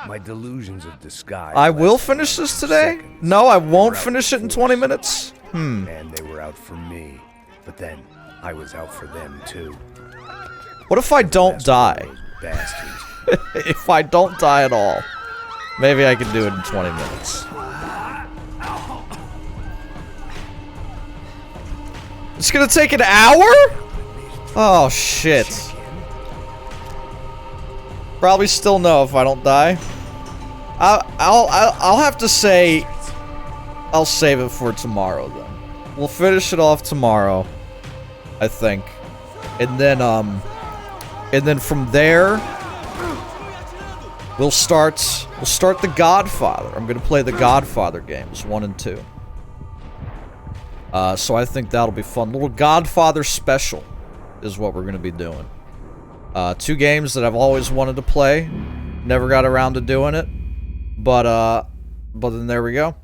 My delusions of disguise. I will lasted finish about this 2 today? seconds. No, I They won't were out finish it in force. 20 minutes? And they were out for me. But then I was out for them too. What if I don't die? Bastards. If I don't die at all, maybe I can do it in 20 minutes. It's gonna take an hour? Oh, shit. Probably still no if I don't die. I'll have to say I'll save it for tomorrow then. We'll finish it off tomorrow, I think. And then from there we'll start the Godfather. I'm gonna play the Godfather games 1 and 2. So I think that'll be fun. Little Godfather special is what we're gonna be doing. 2 games that I've always wanted to play. Never got around to doing it. But then there we go.